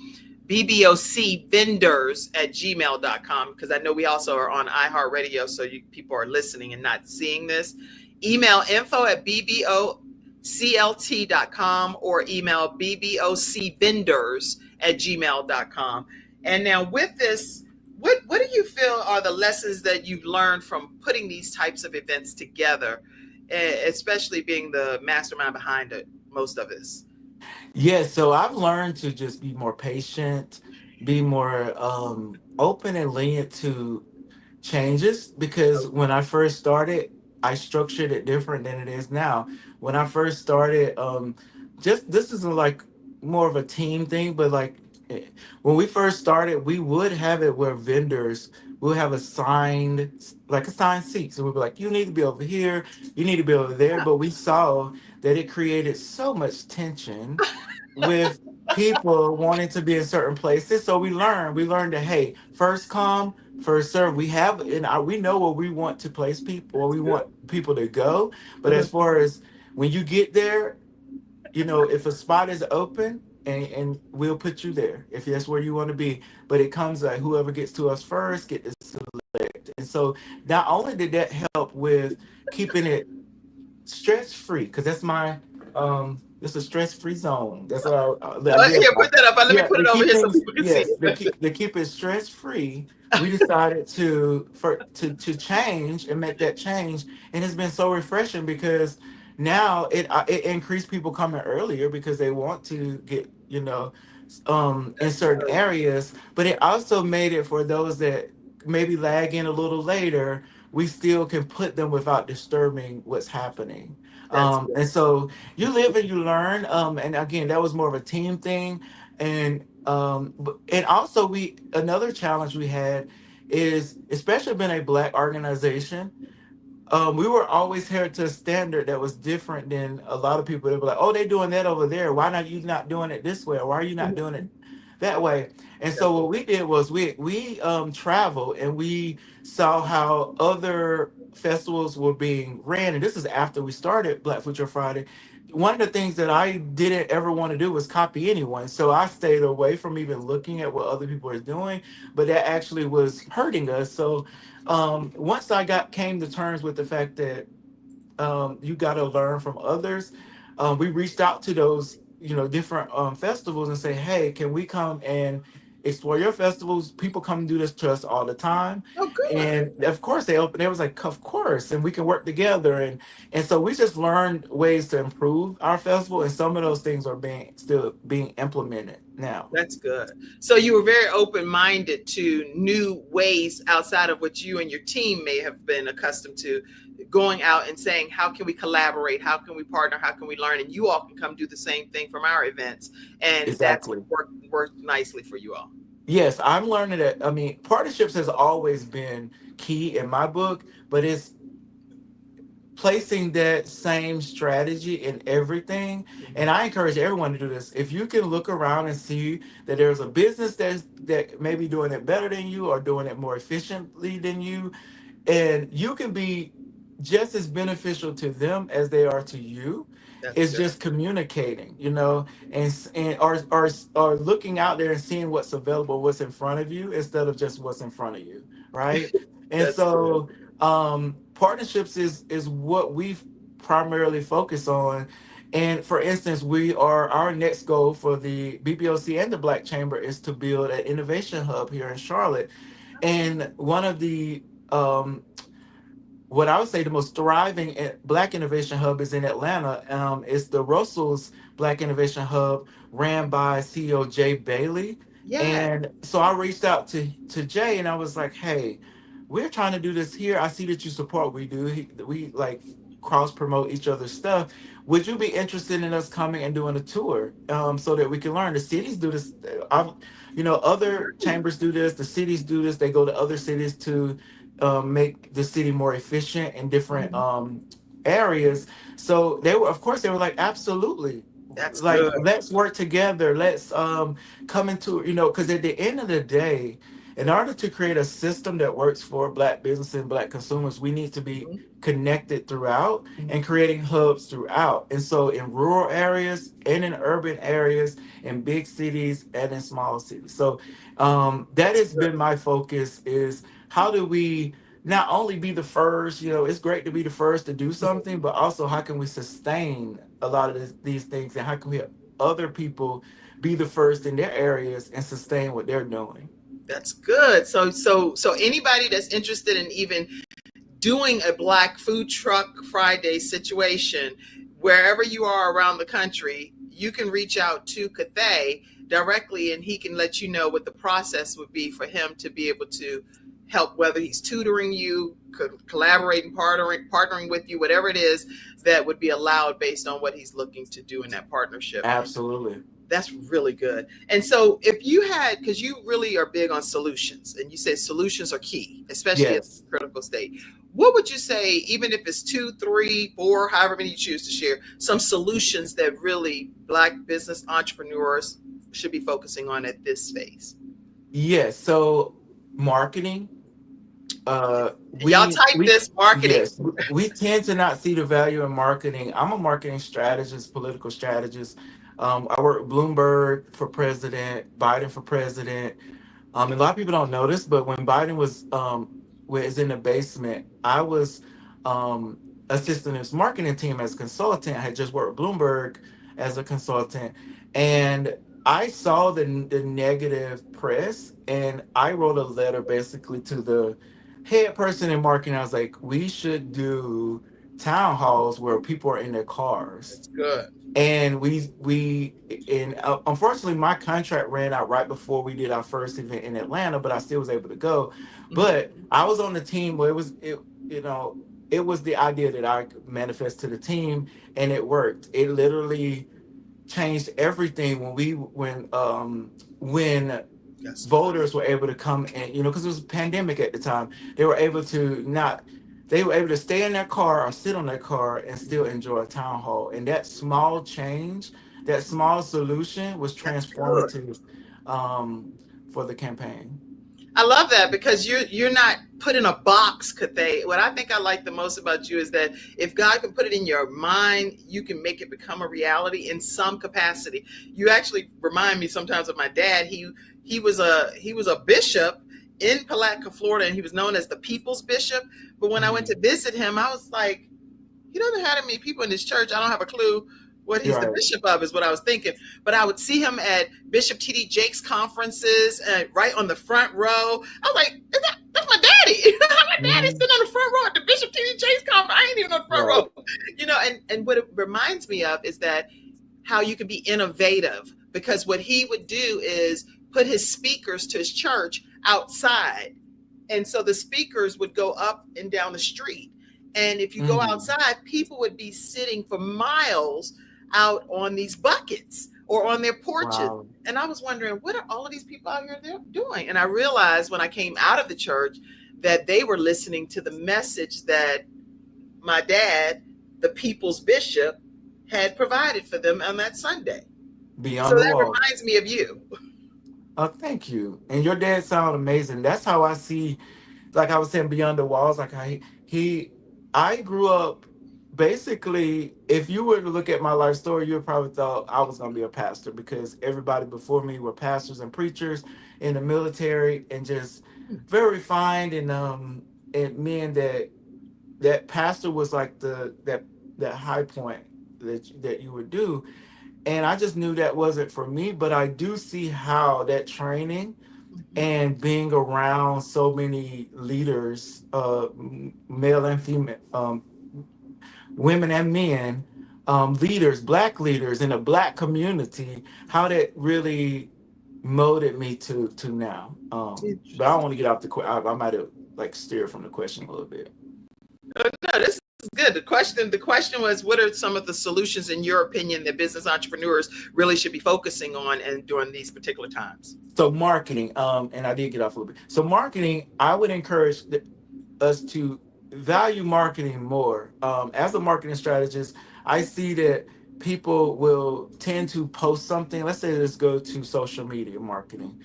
bbocvendors@gmail.com, because I know we also are on iHeartRadio, so people are listening and not seeing this. Email info@bboclt.com or email bbocvendors@gmail.com. And now with this, what do you feel are the lessons that you've learned from putting these types of events together, especially being the mastermind behind it, most of this? Yeah, so I've learned to just be more patient, be more open and lenient to changes, because when I first started, I structured it different than it is now. When I first started, just this is like more of a team thing, but like eh, when we first started, we would have it where vendors will have assigned seats. So we'd be like, you need to be over here, you need to be over there. But we saw that it created so much tension with people wanting to be in certain places. So we learned that, hey, first come, first serve. We know where we want to place people, where That's we good. want people to go. But Uh-huh. as far as when you get there, if a spot is open, and we'll put you there if that's where you want to be. But it comes like whoever gets to us first get to select. And so not only did that help with keeping it stress free, because that's my it's a stress free zone. That's what I live Here, by. put that up. Let me Yeah, put to it over keep here so things, people can see yes, it. to keep it stress free, we decided to change and make that change. And it's been so refreshing because now it increased people coming earlier because they want to get, in That's certain good. areas. But it also made it for those that maybe lag in a little later, we still can put them without disturbing what's happening. That's good. And so you live and you learn. And again, that was more of a team thing. And also we another challenge we had is, especially being a Black organization, we were always held to a standard that was different than a lot of people. They were like, "Oh, they're doing that over there. Why not you not doing it this way? Or why are you not doing it that way?" And so what we did was we traveled and we saw how other festivals were being ran. And this is after we started Black Future Friday. One of the things that I didn't ever want to do was copy anyone. So I stayed away from even looking at what other people are doing, but that actually was hurting us. So once I got came to terms with the fact that you got to learn from others, we reached out to those different festivals and say, hey, can we come and explore your festivals? People come and do this to us all the time. Oh, good. And of course they opened. They was like, of course, and we can work together. And so we just learned ways to improve our festival, and some of those things are still being implemented now. That's good. So you were very open-minded to new ways outside of what you and your team may have been accustomed to, going out and saying, how can we collaborate? How can we partner? How can we learn? And you all can come do the same thing from our events. And that's Exactly. worked nicely for you all. Yes, I'm learning that. I mean, partnerships has always been key in my book, but it's placing that same strategy in everything. And I encourage everyone to do this. If you can look around and see that there's a business that may be doing it better than you or doing it more efficiently than you, and you can be just as beneficial to them as they are to you. That's It's good. just communicating, or looking out there and seeing what's available, what's in front of you, instead of just what's in front of you, right? And That's good. so partnerships is what we primarily focus on. And for instance, our next goal for the BBOC and the Black Chamber is to build an innovation hub here in Charlotte. And one of the what I would say the most thriving Black Innovation Hub is in Atlanta. It's the Russell's Black Innovation Hub, ran by CEO Jay Bailey. Yeah. And so I reached out to Jay and I was like, hey, we're trying to do this here. I see that you support what we do. We like cross promote each other's stuff. Would you be interested in us coming and doing a tour, so that we can learn? The cities do this. Other chambers do this. The cities do this. They go to other cities to make the city more efficient in different Mhm. areas. So of course, they were like, absolutely. That's Like, good. let's work together. Let's come into, because at the end of the day, in order to create a system that works for Black businesses and Black consumers, we need to be Mhm. connected throughout and creating hubs throughout. And so in rural areas and in urban areas, in big cities and in small cities. So that That's has good. been my focus, is how do we not only be the first, it's great to be the first to do something, but also how can we sustain a lot of these things, and how can we help other people be the first in their areas and sustain what they're doing? That's good. So anybody that's interested in even doing a Black food truck Friday situation, wherever you are around the country, you can reach out to Cathay directly and he can let you know what the process would be for him to be able to help, whether he's tutoring you, collaborating, partnering with you, whatever it is that would be allowed based on what he's looking to do in that partnership. Absolutely. That's really good. And so, if you had, because you really are big on solutions, and you said solutions are key, especially at Yes. the critical state, what would you say, even if it's two, three, four, however many you choose to share, some solutions that really Black business entrepreneurs should be focusing on at this phase? Yes. So marketing, And y'all type we this marketing. yes, we tend to not see the value in marketing. I'm a marketing strategist, political strategist. I work with Bloomberg for president, Biden for president. A lot of people don't know this, but when Biden was in the basement, I was assisting his marketing team as a consultant. I had just worked with Bloomberg as a consultant, and I saw the negative press, and I wrote a letter basically to the head person in marketing. I was like, we should do town halls where people are in their cars, That's good. and unfortunately my contract ran out right before we did our first event in Atlanta, but I still was able to go. Mhm. But I was on the team where you know it was the idea that I could manifest to the team, and it worked. It literally changed everything when That's good. voters were able to come and, because it was a pandemic at the time, they were able to not they were able to stay in their car or sit on their car and still enjoy a town hall. And that small change, that small solution was That's good. transformative um, for the campaign. I love that because you're not put in a box, Cathay. What I think I like the most about you is that if God can put it in your mind, you can make it become a reality in some capacity. You actually remind me sometimes of my dad. He was a bishop in Palatka, Florida, and he was known as the People's Bishop. But when I went Mhm. to visit him, I was like, he doesn't have that many people in his church. I don't have a clue what he's the You're right. bishop of, is what I was thinking. But I would see him at Bishop T.D. Jakes conferences, right on the front row. I was like, that's my daddy. My daddy's Mhm. sitting on the front row at the Bishop T.D. Jakes conference. I ain't even on the front Right. row. And what it reminds me of is that how you can be innovative, because what he would do is put his speakers to his church outside, and so the speakers would go up and down the street. And if you go Mhm. outside, people would be sitting for miles out on these buckets or on their porches. Wow. And I was wondering, what are all of these people out here doing? And I realized when I came out of the church that they were listening to the message that my dad, the people's bishop, had provided for them on that Sunday. So Beyond the that wall. reminds me of you. Thank you. And your dad sound amazing. That's how I see, like I was saying, beyond the walls. Like I grew up basically. If you were to look at my life story, you would probably thought I was going to be a pastor, because everybody before me were pastors and preachers in the military, and just very refined, and men that pastor was like that high point that you would do. And I just knew that wasn't for me, but I do see how that training and being around so many leaders, male and female, women and men, leaders, black leaders in a black community, how that really molded me to now. But I don't Interesting. want to get off I might have like steered from the question a little bit. No, this is good. The question was, what are some of the solutions in your opinion that business entrepreneurs really should be focusing on and during these particular times? So marketing, and I did get off a little bit. So marketing, I would encourage us to value marketing more. As a marketing strategist, I see that people will tend to post something. Let's say let's go to social media marketing.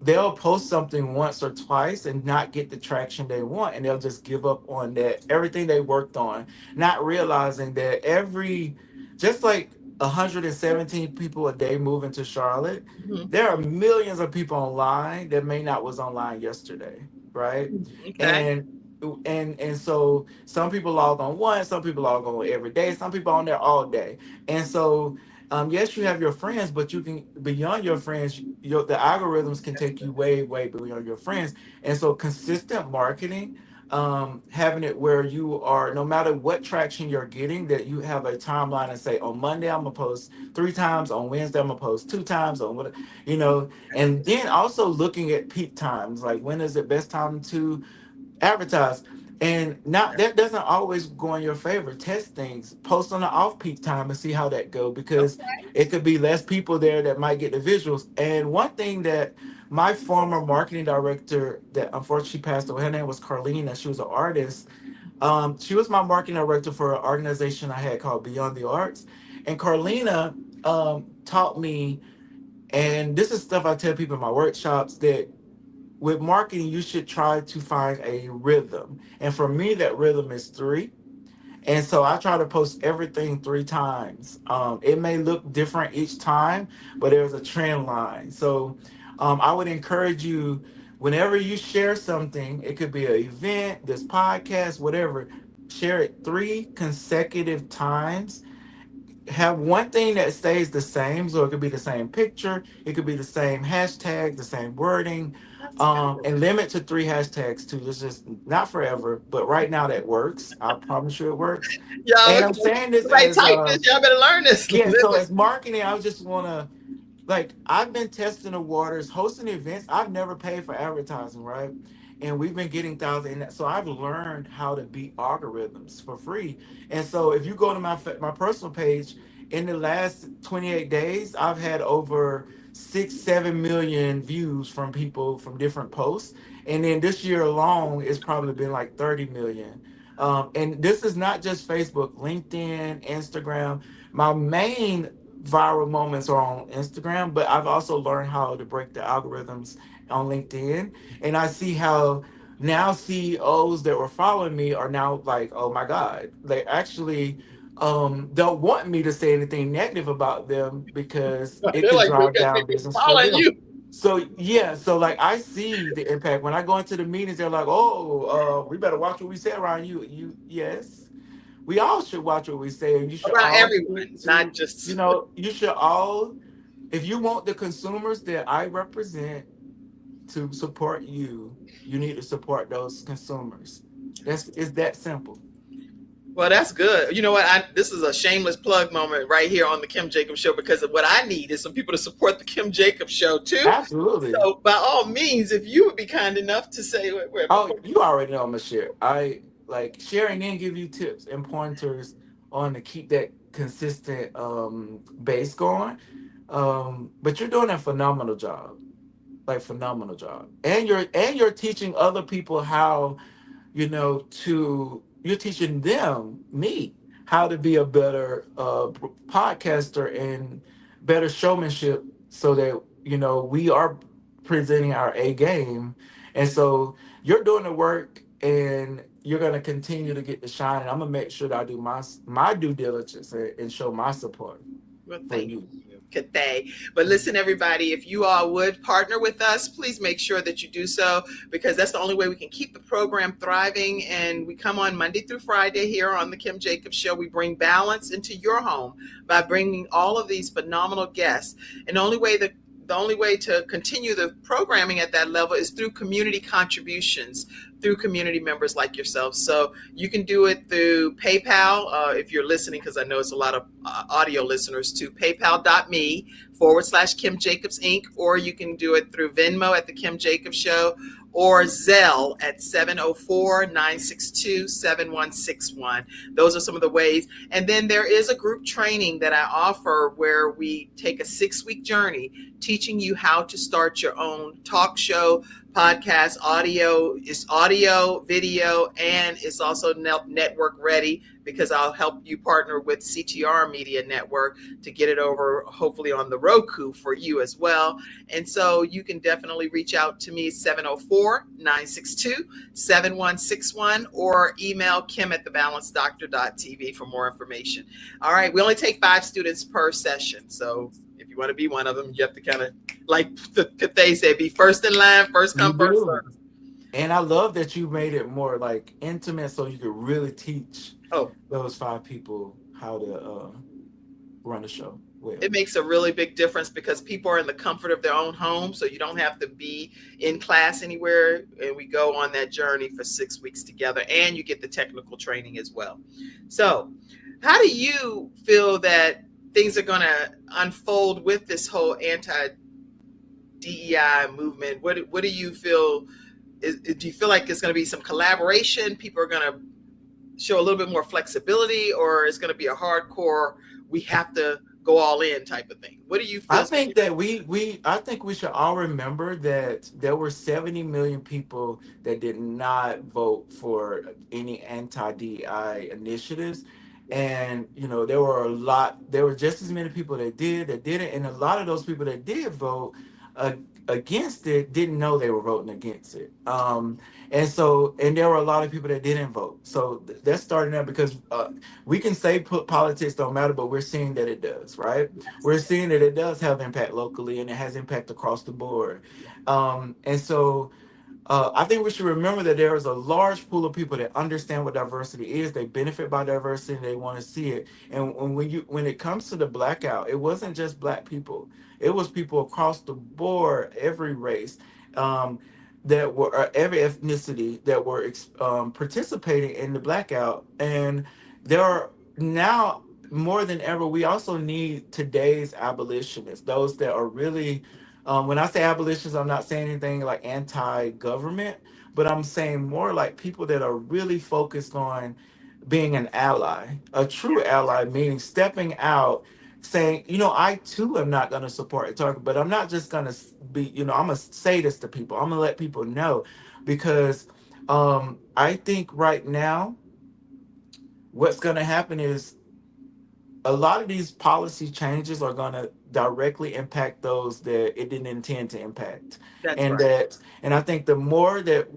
They'll post something once or twice and not get the traction they want, and they'll just give up on that everything they worked on, not realizing that just like 117 people a day moving to Charlotte, Mhm. there are millions of people online that may not was online yesterday, right? Okay. And so some people log on once, some people log on every day, some people on there all day. And so yes, you have your friends, but you can, beyond your friends, the algorithms can take you way, way beyond your friends. And so consistent marketing, having it where you are, no matter what traction you're getting, that you have a timeline and say, on Monday I'm gonna post 3 times, on Wednesday I'm gonna post 2 times, on what, and then also looking at peak times, like when is the best time to advertise. And not that doesn't always go in your favor. Test things, post on the off peak time and see how that go, because Okay. it could be less people there that might get the visuals. And one thing that my former marketing director, that unfortunately passed away, her name was Carlina. She was an artist. She was my marketing director for an organization I had called Beyond the Arts. And Carlina taught me, and this is stuff I tell people in my workshops, that with marketing, you should try to find a rhythm. And for me, that rhythm is three. And so I try to post everything three times. It may look different each time, but there's a trend line. So I would encourage you, whenever you share something, it could be an event, this podcast, whatever, share it three consecutive times. Have one thing that stays the same. So it could be the same picture, it could be the same hashtag, the same wording, That's good. and limit to three hashtags too. It's just not forever, but right now that works. I promise you it works. Y'all, And okay. I'm saying this Somebody as type this. Y'all better learn this. yeah, so as marketing, I just want to, like, I've been testing the waters, hosting events. I've never paid for advertising, right? And we've been getting thousands. And so I've learned how to beat algorithms for free. And so if you go to my personal page, in the last 28 days, I've had over 6, 7 million views from people from different posts. And then this year alone, it's probably been like 30 million. And this is not just Facebook, LinkedIn, Instagram. My main viral moments are on Instagram, but I've also learned how to break the algorithms on LinkedIn. And I see how now CEOs that were following me are now like, oh my God, they actually don't want me to say anything negative about them because it They're could like, drive because down people business for following them. you. So yeah, so like I see the impact when I go into the meetings. They're like, "Oh, we better watch what we say around you." You yes, we all should watch what we say, and you should About all everyone, stick not to, just. you should all, if you want the consumers that I represent to support you, you need to support those consumers. It's that simple. Well, that's good. You know what? This is a shameless plug moment right here on the Kim Jacobs Show, because of what I need is some people to support the Kim Jacobs Show too. Absolutely. So, by all means, if you would be kind enough to say where Oh, people. you already know I'm gonna share. I like sharing and give you tips and pointers on to keep that consistent base going. But you're doing a phenomenal job. Like phenomenal job. And you're teaching other people how, you're teaching them, me, how to be a better podcaster and better showmanship, so that we are presenting our A game. And so you're doing the work, and you're going to continue to get the shine, and I'm going to make sure that I do my due diligence and show my support Well, for thank you. you, Cathay. But listen, everybody, if you all would partner with us, please make sure that you do so, because that's the only way we can keep the program thriving. And we come on Monday through Friday here on the Kim Jacobs Show. We bring balance into your home by bringing all of these phenomenal guests. And the only way to continue the programming at that level is through community contributions, through community members like yourself. So you can do it through PayPal if you're listening, because I know it's a lot of audio listeners, to paypal.me/Kim Jacobs Inc. Or you can do it through Venmo at the Kim Jacobs Show, or Zelle at 704-962-7161. Those are some of the ways. And then there is a group training that I offer where we take a 6-week journey teaching you how to start your own talk show, podcast. Audio is audio, video, and it's also network ready, because I'll help you partner with CTR Media Network to get it over, hopefully on the Roku for you as well. And so you can definitely reach out to me, 704-962-7161, or email kim@thebalancedoctor.tv for more information. All right. We only take 5 students per session. So if you want to be one of them, you have to kind of, like they say, be first in line, first You come, first do. serve. And I love that you made it more like intimate, so you could really teach Oh, those 5 people how to run the show it well. makes a really big difference, because people are in the comfort of their own home. So you don't have to be in class anywhere. And we go on that journey for 6 weeks together, and you get the technical training as well. So how do you feel that things are going to unfold with this whole anti-DEI movement? What do you feel do you feel like it's going to be some collaboration? People are going to show a little bit more flexibility, or it's going to be a hardcore, we have to go all in type of thing? What do you I feel? think that I think we should all remember that there were 70 million people that did not vote for any anti-DEI initiatives. And there were just as many people that didn't, and a lot of those people that did vote uh, against it didn't know they were voting against it. And there were a lot of people that didn't vote. So that's starting out because we can say politics don't matter, but we're seeing that it does, right? We're seeing that it does have impact locally and it has impact across the board. I think we should remember that there is a large pool of people that understand what diversity is. They benefit by diversity and they want to see it. And when it comes to the blackout, it wasn't just black people. It was people across the board, every race, um, that were every ethnicity that were participating in the blackout. And there are now more than ever. We also need today's abolitionists, those that are really when I say abolitionists, I'm not saying anything like anti-government, but I'm saying more like people that are really focused on being an ally, a true ally, meaning stepping out, saying, I too am not going to support a target, but I'm not just going to I'm going to say this to people. I'm going to let people know because I think right now what's going to happen is a lot of these policy changes are going to directly impact those that it didn't intend to impact. That's And right. I think the more that,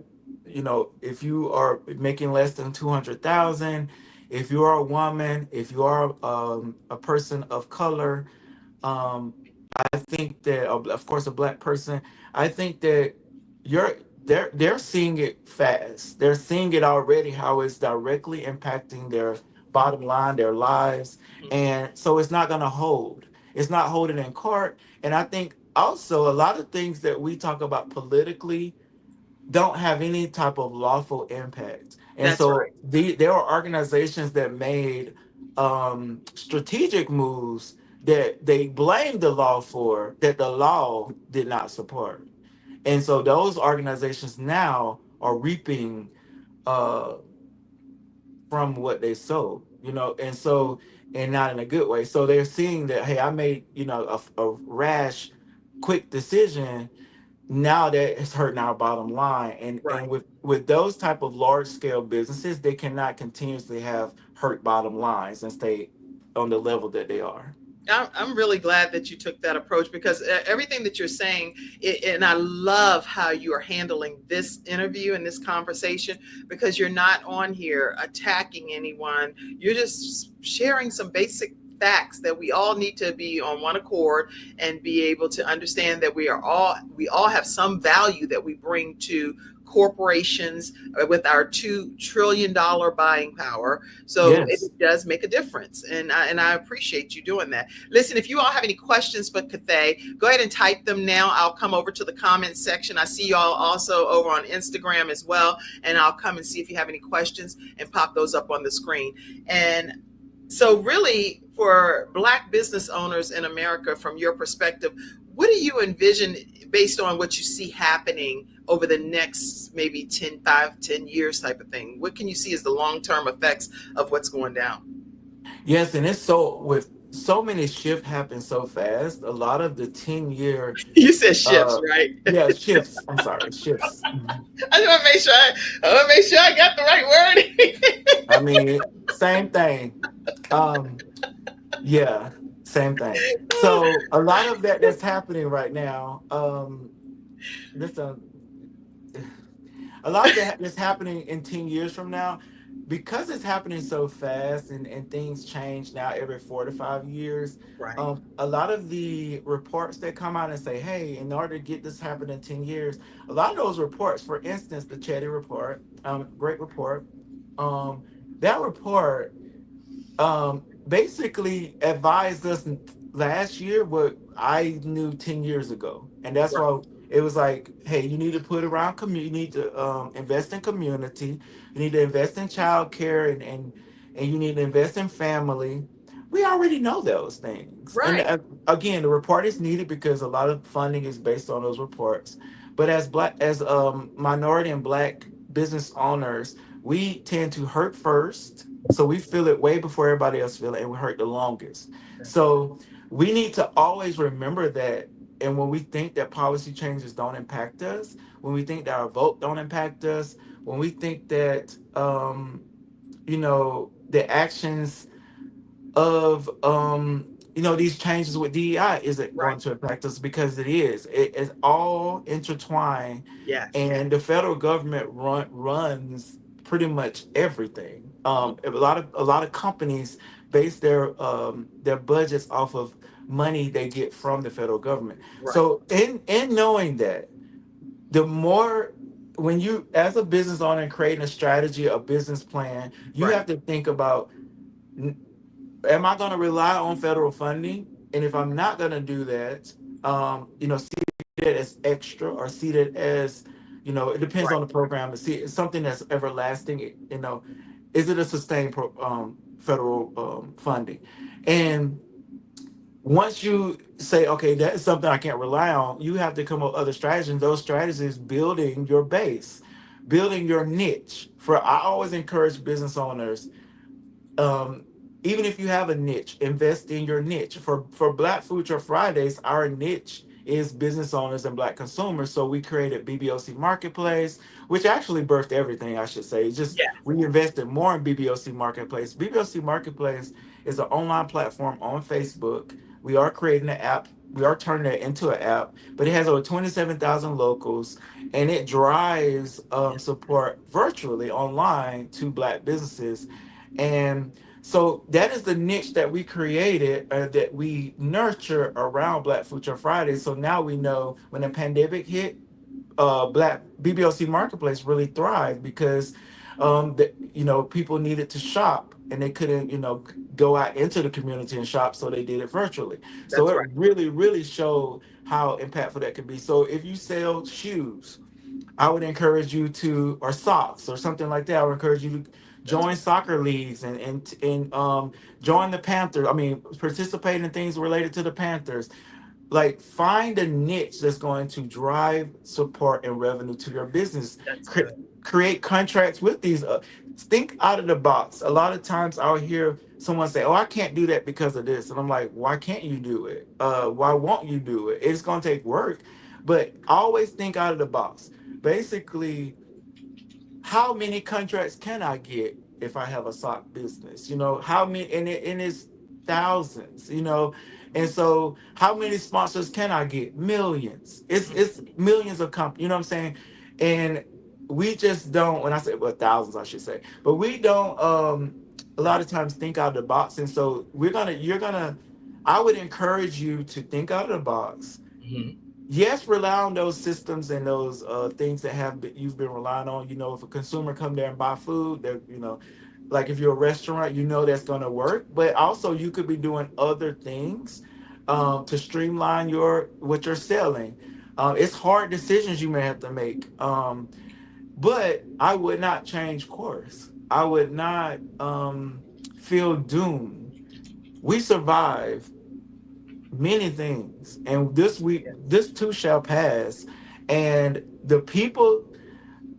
if you are making less than 200,000, if you are a woman, if you are a person of color, um, I think that, of course, a black person, I think that you're they're seeing it fast. They're seeing it already, how it's directly impacting their bottom line, their lives. Mhm. And so it's not going to hold. It's not holding in court. And I think also a lot of things that we talk about politically don't have any type of lawful impact. And That's so right. there are organizations that made strategic moves that they blamed the law for, that the law did not support. And so those organizations now are reaping uh, from what they sowed, and not in a good way. So they're seeing that, hey, I made, a rash, quick decision. Now that it's hurting our bottom line. And Right. with those type of large scale businesses, they cannot continuously have hurt bottom lines and stay on the level that they are. I'm really glad that you took that approach, because everything that you're saying, and I love how you are handling this interview and this conversation, because you're not on here attacking anyone. You're just sharing some basic facts that we all need to be on one accord and be able to understand that we all have some value that we bring to corporations with our $2 trillion buying power. So it Yes. does make a difference, and I appreciate you doing that. Listen, if you all have any questions for Cathay, go ahead and type them now. I'll come over to the comments section. I see y'all also over on Instagram as well, and I'll come and see if you have any questions and pop those up on the screen. And so, really, for Black business owners in America, from your perspective, what do you envision based on what you see happening over the next maybe 10 years type of thing? What can you see as the long term effects of what's going down? Yes, and it's so with so many shifts happen so fast. A lot of the 10-year You said shifts, uh right? yeah, shifts. I'm sorry, shifts. Mhm. I just want to make sure I got the right word. I mean, same thing. Um yeah, same thing. So a lot of that's happening right now. This A lot of that is happening in 10 years from now because it's happening so fast, and things change now every 4 to 5 years. Right, A lot of the reports that come out and say, hey, in order to get this happen in 10 years, a lot of those reports, for instance, the Chetty report, great report, um, that report basically advised us last year what I knew 10 years ago. And that's right, why it was like, hey, you need to put around community, you need to invest in community, you need to invest in childcare, and you need to invest in family. We already know those things. And right. again, the report is needed because a lot of funding is based on those reports. But as minority and black business owners, we tend to hurt first. So we feel it way before everybody else feel it, and we hurt the longest. That's right. So we need to always remember that. And when we think that policy changes don't impact us, when we think that our vote don't impact us, when we think that the actions of these changes with DEI isn't Right. going to impact us, because it is. It is all intertwined, Yes. and the federal government runs pretty much everything. Mhm. A lot of companies base their budgets off of money they get from the federal government. Right. So in knowing that, the more, when you as a business owner creating a strategy, a business plan, you Right. have to think about, am I going to rely on federal funding? And if I'm not going to do that, see it as extra, or see it as, it depends Right. on the program. To see it's something that's everlasting. Is it a sustained federal funding? And once you say, okay, that is something I can't rely on, you have to come up with other strategies. Those strategies, building your base, building your niche. I always encourage business owners, um, even if you have a niche, invest in your niche. For Black Future Fridays, our niche is business owners and Black consumers. So we created BBOC Marketplace, which actually birthed everything, I should say. It's just Yeah. we invested more in BBOC Marketplace. BBOC Marketplace is an online platform on Facebook. We are creating an app. We are turning it into an app, but it has over 27,000 locals, and it drives Yeah. support virtually online to Black businesses. And so that is the niche that we created, that we nurture around Black Future Friday. So now we know when the pandemic hit, Black BBLC Marketplace really thrived, because people needed to shop, and they couldn't, go out into the community and shop, so they did it virtually. So That's it right. really, really showed how impactful that could be. So if you sell shoes, I would encourage you to, or socks or something like that. I would encourage you to That's join soccer leagues, and join the Panthers. I mean, participate in things related to the Panthers. Like, find a niche that's going to drive support and revenue to your business. that's Cre- good. Create contracts with these. Think out of the box. A lot of times I'll hear someone say, "Oh, I can't do that because of this," and I'm like, "Why can't you do it? Why won't you do it? It's going to take work." But always think out of the box. Basically, how many contracts can I get if I have a sock business? How many, and it's thousands, and so how many sponsors can I get? Millions. It's millions of companies, you know what I'm saying? And we just don't, when I say, well, thousands, I should say, but we don't a lot Right. of times think out of the box. And so I would encourage you to think out of the box. Mhm. Yes, rely on those systems and those things that you've been relying on. If a consumer come there and buy food, they're, like if you're a restaurant, that's going to work. But also, you could be doing other things to streamline what you're selling. It's hard decisions you may have to make, but I would not change course. I would not feel doomed. We survive many things, and this too shall pass. And the people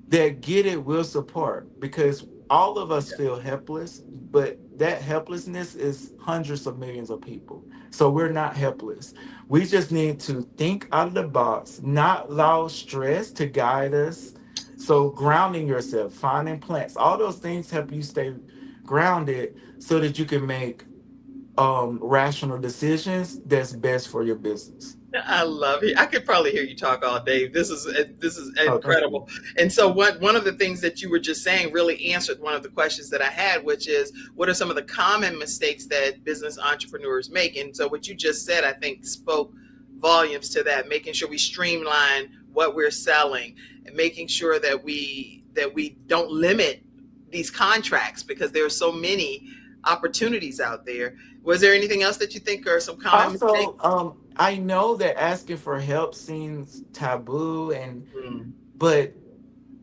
that get it will support, because all of us Yeah. feel helpless, but that helplessness is hundreds of millions of people. So we're not helpless. We just need to think out of the box, not allow stress to guide us. So grounding yourself, finding plants, all those things help you stay grounded, so that you can make rational decisions that's best for your business. I love it. I could probably hear you talk all day. This is Oh, thank you. incredible. And so, one of the things that you were just saying really answered one of the questions that I had, which is, what are some of the common mistakes that business entrepreneurs make? And so, what you just said, I think, spoke volumes to that. Making sure we streamline what we're selling, and making sure that we don't limit these contracts, because there are so many opportunities out there. Was there anything else that you think are some common mistakes? Also, I know that asking for help seems taboo, Mm, but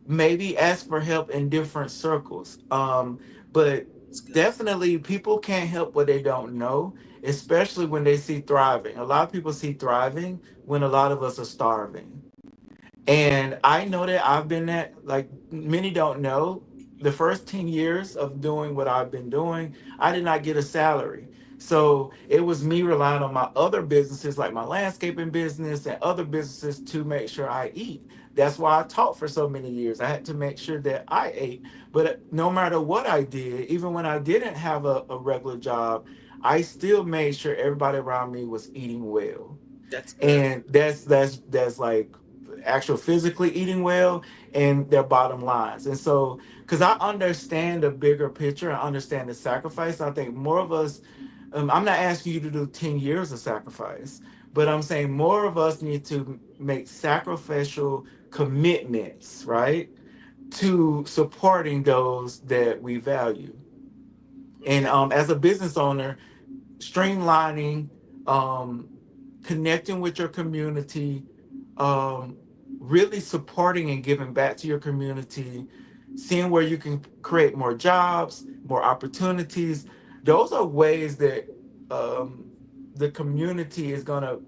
maybe ask for help in different circles. But that's good. definitely, people can't help what they don't know, especially when they see thriving. A lot of people see thriving when a lot of us are starving. And I know that I've been that, like many don't know, the first 10 years of doing what I've been doing, I did not get a salary. So it was me relying on my other businesses, like my landscaping business and other businesses, to make sure I eat. That's why I taught for so many years. I had to make sure that I ate. But no matter what I did, even when I didn't have a regular job, I still made sure everybody around me was eating well. That's good. And that's like actual physically eating well and their bottom lines. And so because I understand the bigger picture, I understand the sacrifice, I think more of us, I'm not asking you to do 10 years of sacrifice, but I'm saying more of us need to make sacrificial commitments, right, to supporting those that we value. And Okay. as a business owner, streamlining, um, connecting with your community, um, really supporting and giving back to your community, seeing where you can create more jobs, more opportunities. Those are ways that um, the community is going to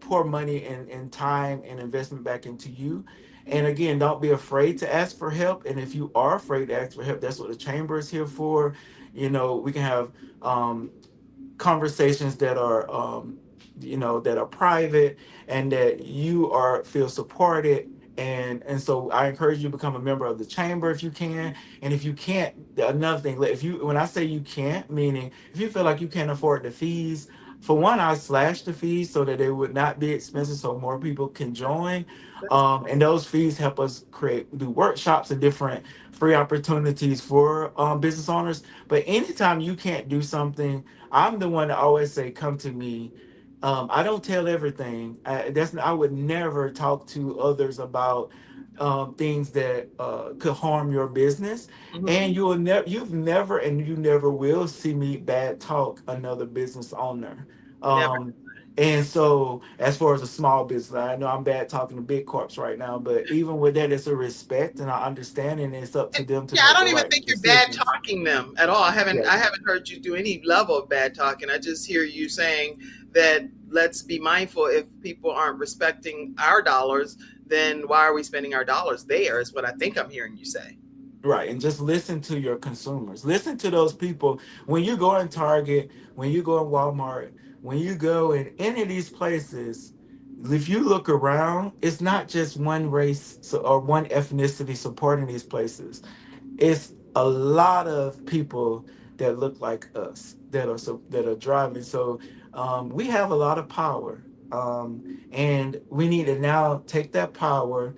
pour money and time and investment back into you. And again, don't be afraid to ask for help. And if you are afraid to ask for help, that's what the chamber is here for. You know, we can have um, conversations that are that are private and that you are feel supported. And so I encourage you to become a member of the chamber if you can. And if you can't, another thing, if you, when I say you can't, meaning if you feel like you can't afford the fees, for one, I slash the fees so that they would not be expensive so more people can join. That's And those fees help us do workshops and different free opportunities for business owners. But anytime you can't do something, I'm the one that always say, "Come to me." I don't tell everything. I would never talk to others about things that could harm your business. hmm And you've never, and you never will see me bad talk another business owner. never. Um, and so, as far as a small business, I know I'm bad talking to big corps right now, but even with that, it's a respect and I understand, and it's up to them to Yeah, I make the don't even right think you're bad decisions. talking them at all. Yeah. I haven't heard you do any level of bad talking. I just hear you saying that let's be mindful if people aren't respecting our dollars, then why are we spending our dollars there is what I think I'm hearing you say. Right, and just listen to your consumers. Listen to those people. When you go in Target, when you go in Walmart, when you go in any of these places, if you look around, it's not just one race or one ethnicity supporting these places. It's a lot of people that look like us that are driving. So we have a lot of power, and we need to now take that power,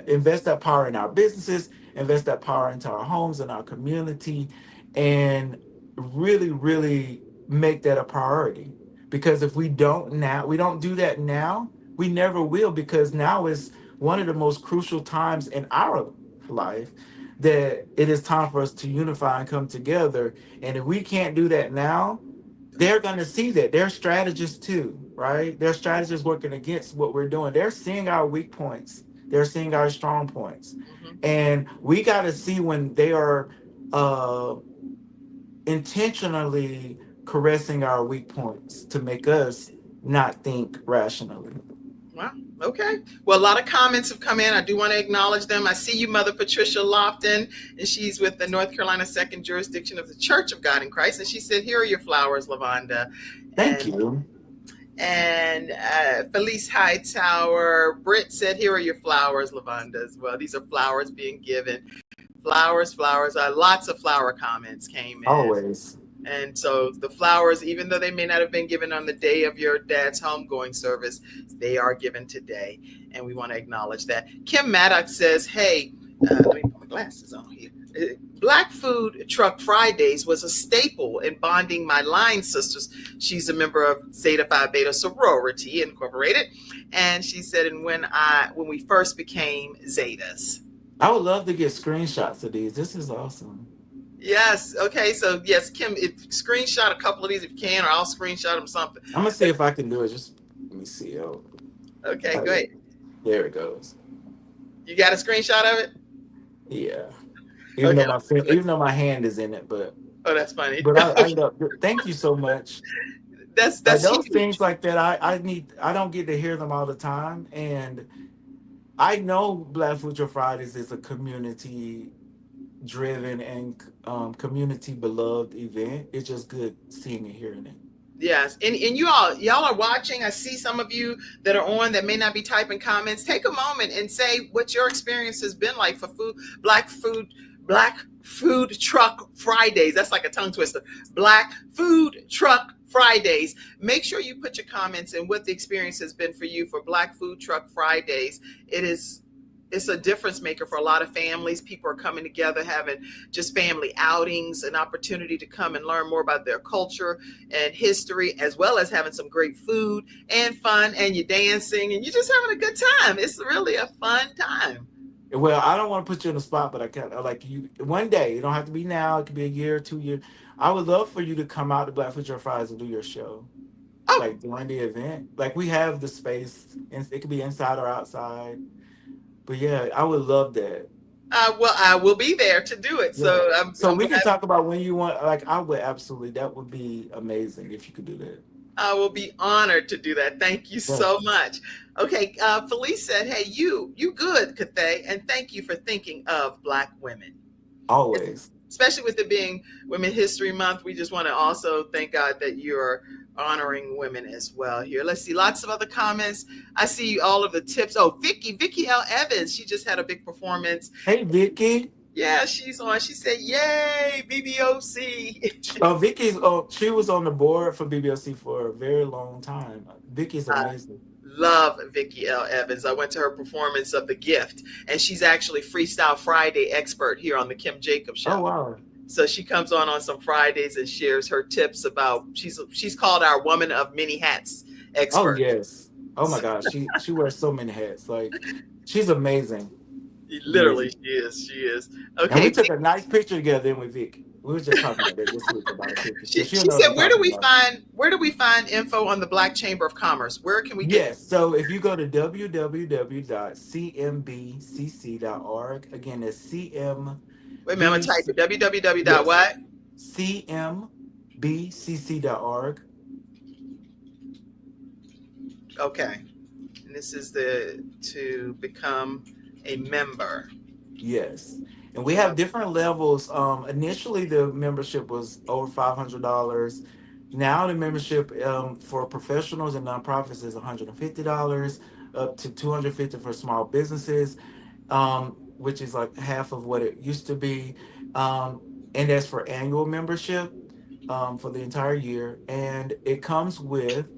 invest that power in our businesses, invest that power into our homes and our community, and really, really make that a priority. Because if we don't do that now, we never will. Because now is one of the most crucial times in our life that it is time for us to unify and come together. And if we can't do that now, they're going to see that. They're strategists too, right? They're strategists working against what we're doing. They're seeing our weak points, they're seeing our strong points. hmm And we got to see when they are uh, intentionally caressing our weak points to make us not think rationally. Wow. Okay. Well, a lot of comments have come in. I do want to acknowledge them. I see you, Mother Patricia Lofton, and she's with the North Carolina Second Jurisdiction of the Church of God in Christ. And she said, "Here are your flowers, Lavonda." Thank And you. Felice Hightower, Britt said, "Here are your flowers, Lavonda," as well. These are flowers being given. Flowers, flowers. Lots of flower comments came in. Always. And so the flowers, even though they may not have been given on the day of your dad's homegoing service, they are given today. And we want to acknowledge that. Kim Maddox says, "Hey, let me put my glasses on here. Black Food Truck Fridays was a staple in bonding my line sisters." She's a member of Zeta Phi Beta Sorority Incorporated. And she said, and when we first became Zetas. I would love to get screenshots of these. This is awesome. Yes. Okay. So yes, Kim, screenshot a couple of these if you can, or I'll screenshot them something. I'm gonna see if I can do it. Just let me see. Okay, Oh, go yeah. ahead. There it goes. You got a screenshot of it? Yeah. Okay. Even though my hand is in it, Oh, that's funny. but I love. Thank you so much. Like That's those things huge. like that, I need. I don't get to hear them all the time, and I know Black Future Fridays is a community driven and community beloved event. It's just good seeing and hearing it. Yes, and y'all are watching. I see some of you that are on that may not be typing comments. Take a moment and say what your experience has been like for black food, black food truck Fridays. That's like a tongue twister. Black food truck Fridays. Make sure you put your comments and what the experience has been for you for Black Food Truck Fridays. It's a difference maker for a lot of families. People are coming together, having just family outings, an opportunity to come and learn more about their culture and history, as well as having some great food and fun, and you're dancing and you're just having a good time. It's really a fun time. Well, I don't want to put you on the spot, but I can like you one day. It don't have to be now. It could be a year, 2 years. I would love for you to come out to Black Future Fridays and do your show, Oh, like during the event. Like we have the space, and it could be inside or outside. But yeah, I would love that. well, I will be there to do it. Yeah. So So I'm we can glad. talk about when you want. Like I would absolutely. That would be amazing if you could do that. I will be honored to do that. Thank you so Yes. much. Okay, Felice said, "Hey, you good, Cathay, and thank you for thinking of Black women." Always. Especially with it being Women History Month, we just want to also thank God that you're honoring women as well here. Let's see, lots of other comments. I see all of the tips. Oh, Vicky L. Evans, she just had a big performance. Hey, Vicky. Yeah, she's on. She said, "Yay, BBOC." Vicky's. Oh, she was on the board for BBLC for a very long time. Vicky's I amazing. love Vicky L. Evans. I went to her performance of The Gift, and she's actually Freestyle Friday expert here on the Kim Jacobs Oh Show. wow. So she comes on some Fridays and shares her tips about she's called our woman of many hats Oh expert. yes. Oh my gosh. She wears so many hats. Like she's amazing. Literally, Amazing. she is. And Okay, we took a nice picture together with Vicky. We were just talking about that this week about a picture. So she'll she know what said, I'm talking about. where do we find info on the Black Chamber of Commerce? Where can we get? Yes. So if you go to www.cmbcc.org, again, it's Wait a minute, I'm gonna type CMB, it. www. yes, What? cmbcc.org. Okay, and this is the to become a member. Yes. And we have different levels. Initially, the membership was over $500. Now, the membership for professionals and nonprofits is $150, up to $250 for small businesses, which is like half of what it used to be. And that's for annual membership for the entire year. And it comes with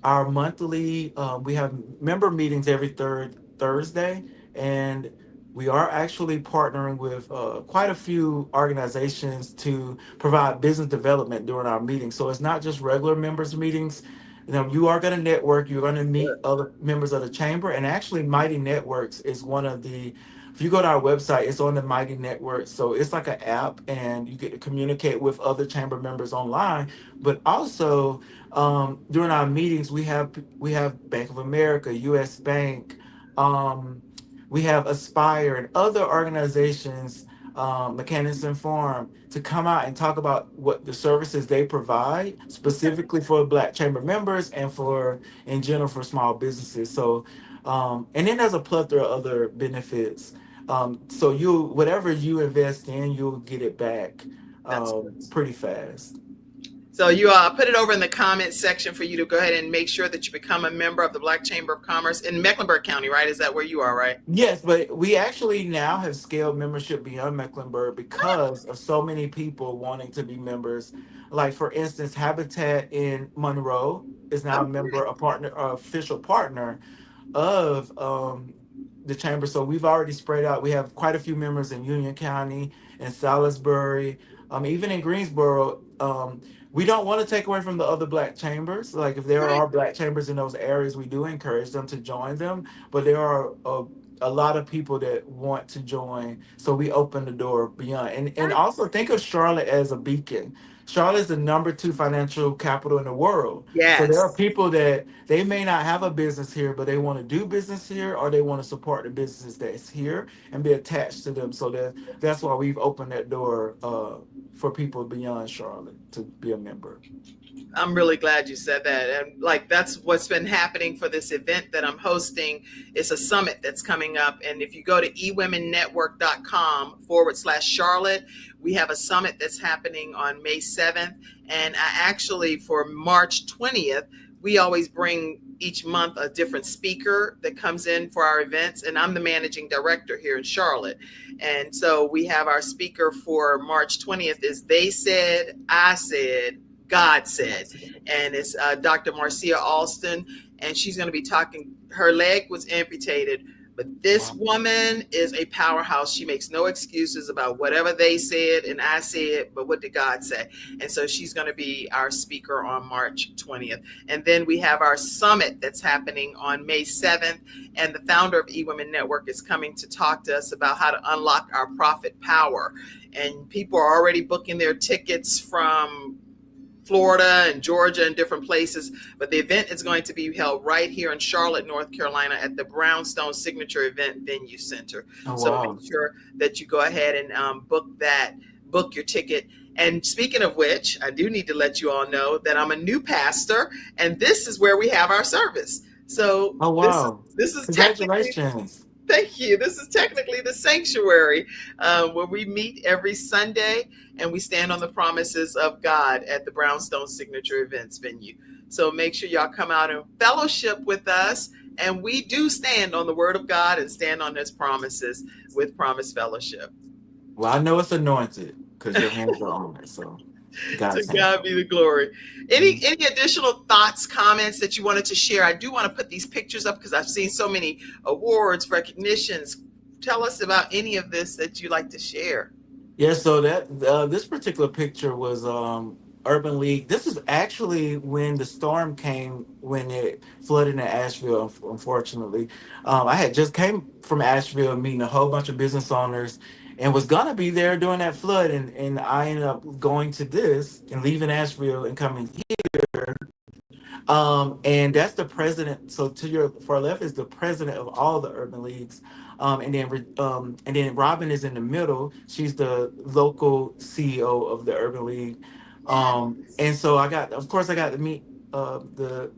our monthly we have member meetings every third Thursday, and we are actually partnering with quite a few organizations to provide business development during our meetings. So it's not just regular members meetings. You know, you are going to network, you're going to meet other members of the chamber, and actually Mighty Networks is one of the, if you go to our website, it's on the Mighty Network. So it's like an app, and you get to communicate with other chamber members online. But also during our meetings, we have Bank of America, U.S. Bank, um, we have Aspire and other organizations, Mechanics and Farm, to come out and talk about what the services they provide specifically for Black Chamber members and for in general for small businesses. So, and then there's a plethora of other benefits. So you whatever you invest in, you'll get it back That's good. pretty fast. So you put it over in the comments section for you to go ahead and make sure that you become a member of the Black Chamber of Commerce in Mecklenburg County, right? Is that where you are, right? Yes, but we actually now have scaled membership beyond Mecklenburg because of so many people wanting to be members. Like for instance, Habitat in Monroe is now a member, Okay. a partner, official partner of the chamber. So we've already spread out. We have quite a few members in Union County and Salisbury, even in Greensboro. We don't want to take away from the other Black chambers. Like if there Right. are Black chambers in those areas, we do encourage them to join them. But there are a lot of people that want to join, so we open the door beyond. And also think of Charlotte as a beacon. Charlotte is the number two financial capital in the world. So there are Yes. people that they may not have a business here, but they want to do business here, or they want to support the businesses that's here and be attached to them. So that's why we've opened that door for people beyond Charlotte to be a member. I'm really glad you said that. And like that's what's been happening for this event that I'm hosting. It's a summit that's coming up. And if you go to ewomen-network.com/Charlotte, we have a summit that's happening on May 7th. And I actually, for March 20th, we always bring each month a different speaker that comes in for our events. And I'm the managing director here in Charlotte. And so we have our speaker for March 20th is They Said, I Said, God Said, and it's Dr. Marcia Alston, and she's going to be talking. Her leg was amputated, but this Wow. woman is a powerhouse. She makes no excuses about whatever they said and I said, but what did God say? And so she's going to be our speaker on March 20th. And then we have our summit that's happening on May 7th, and the founder of eWomen Network is coming to talk to us about how to unlock our profit power. And people are already booking their tickets from Florida and Georgia and different places, but the event is going to be held right here in Charlotte, North Carolina at the Brownstone Signature Event Venue Center. Oh So make wow. sure that you go ahead and book your ticket. And speaking of which, I do need to let you all know that I'm a new pastor, and this is where we have our service. So Oh this is wow. this is technically Congratulations. Thank you. This is technically the sanctuary where we meet every Sunday and we stand on the promises of God at the Brownstone Signature Events venue. So make sure y'all come out and fellowship with us. And we do stand on the word of God and stand on his promises with Promise Fellowship. Well, I know it's anointed because your hands are on it. So To God's hands God on be the glory. it. Any additional thoughts, comments that you wanted to share? I do want to put these pictures up because I've seen so many awards, recognitions. Tell us about any of this that you like to share. Yeah, so that this particular picture was Urban League. This is actually when the storm came when it flooded in Asheville. Unfortunately, I had just came from Asheville meeting a whole bunch of business owners, and was gonna be there during that flood, and I ended up going to this and leaving Asheville and coming here. And that's the president. So to your far left is the president of all the urban leagues. And then Robin is in the middle. She's the local CEO of the urban league. And so of course, I got to meet the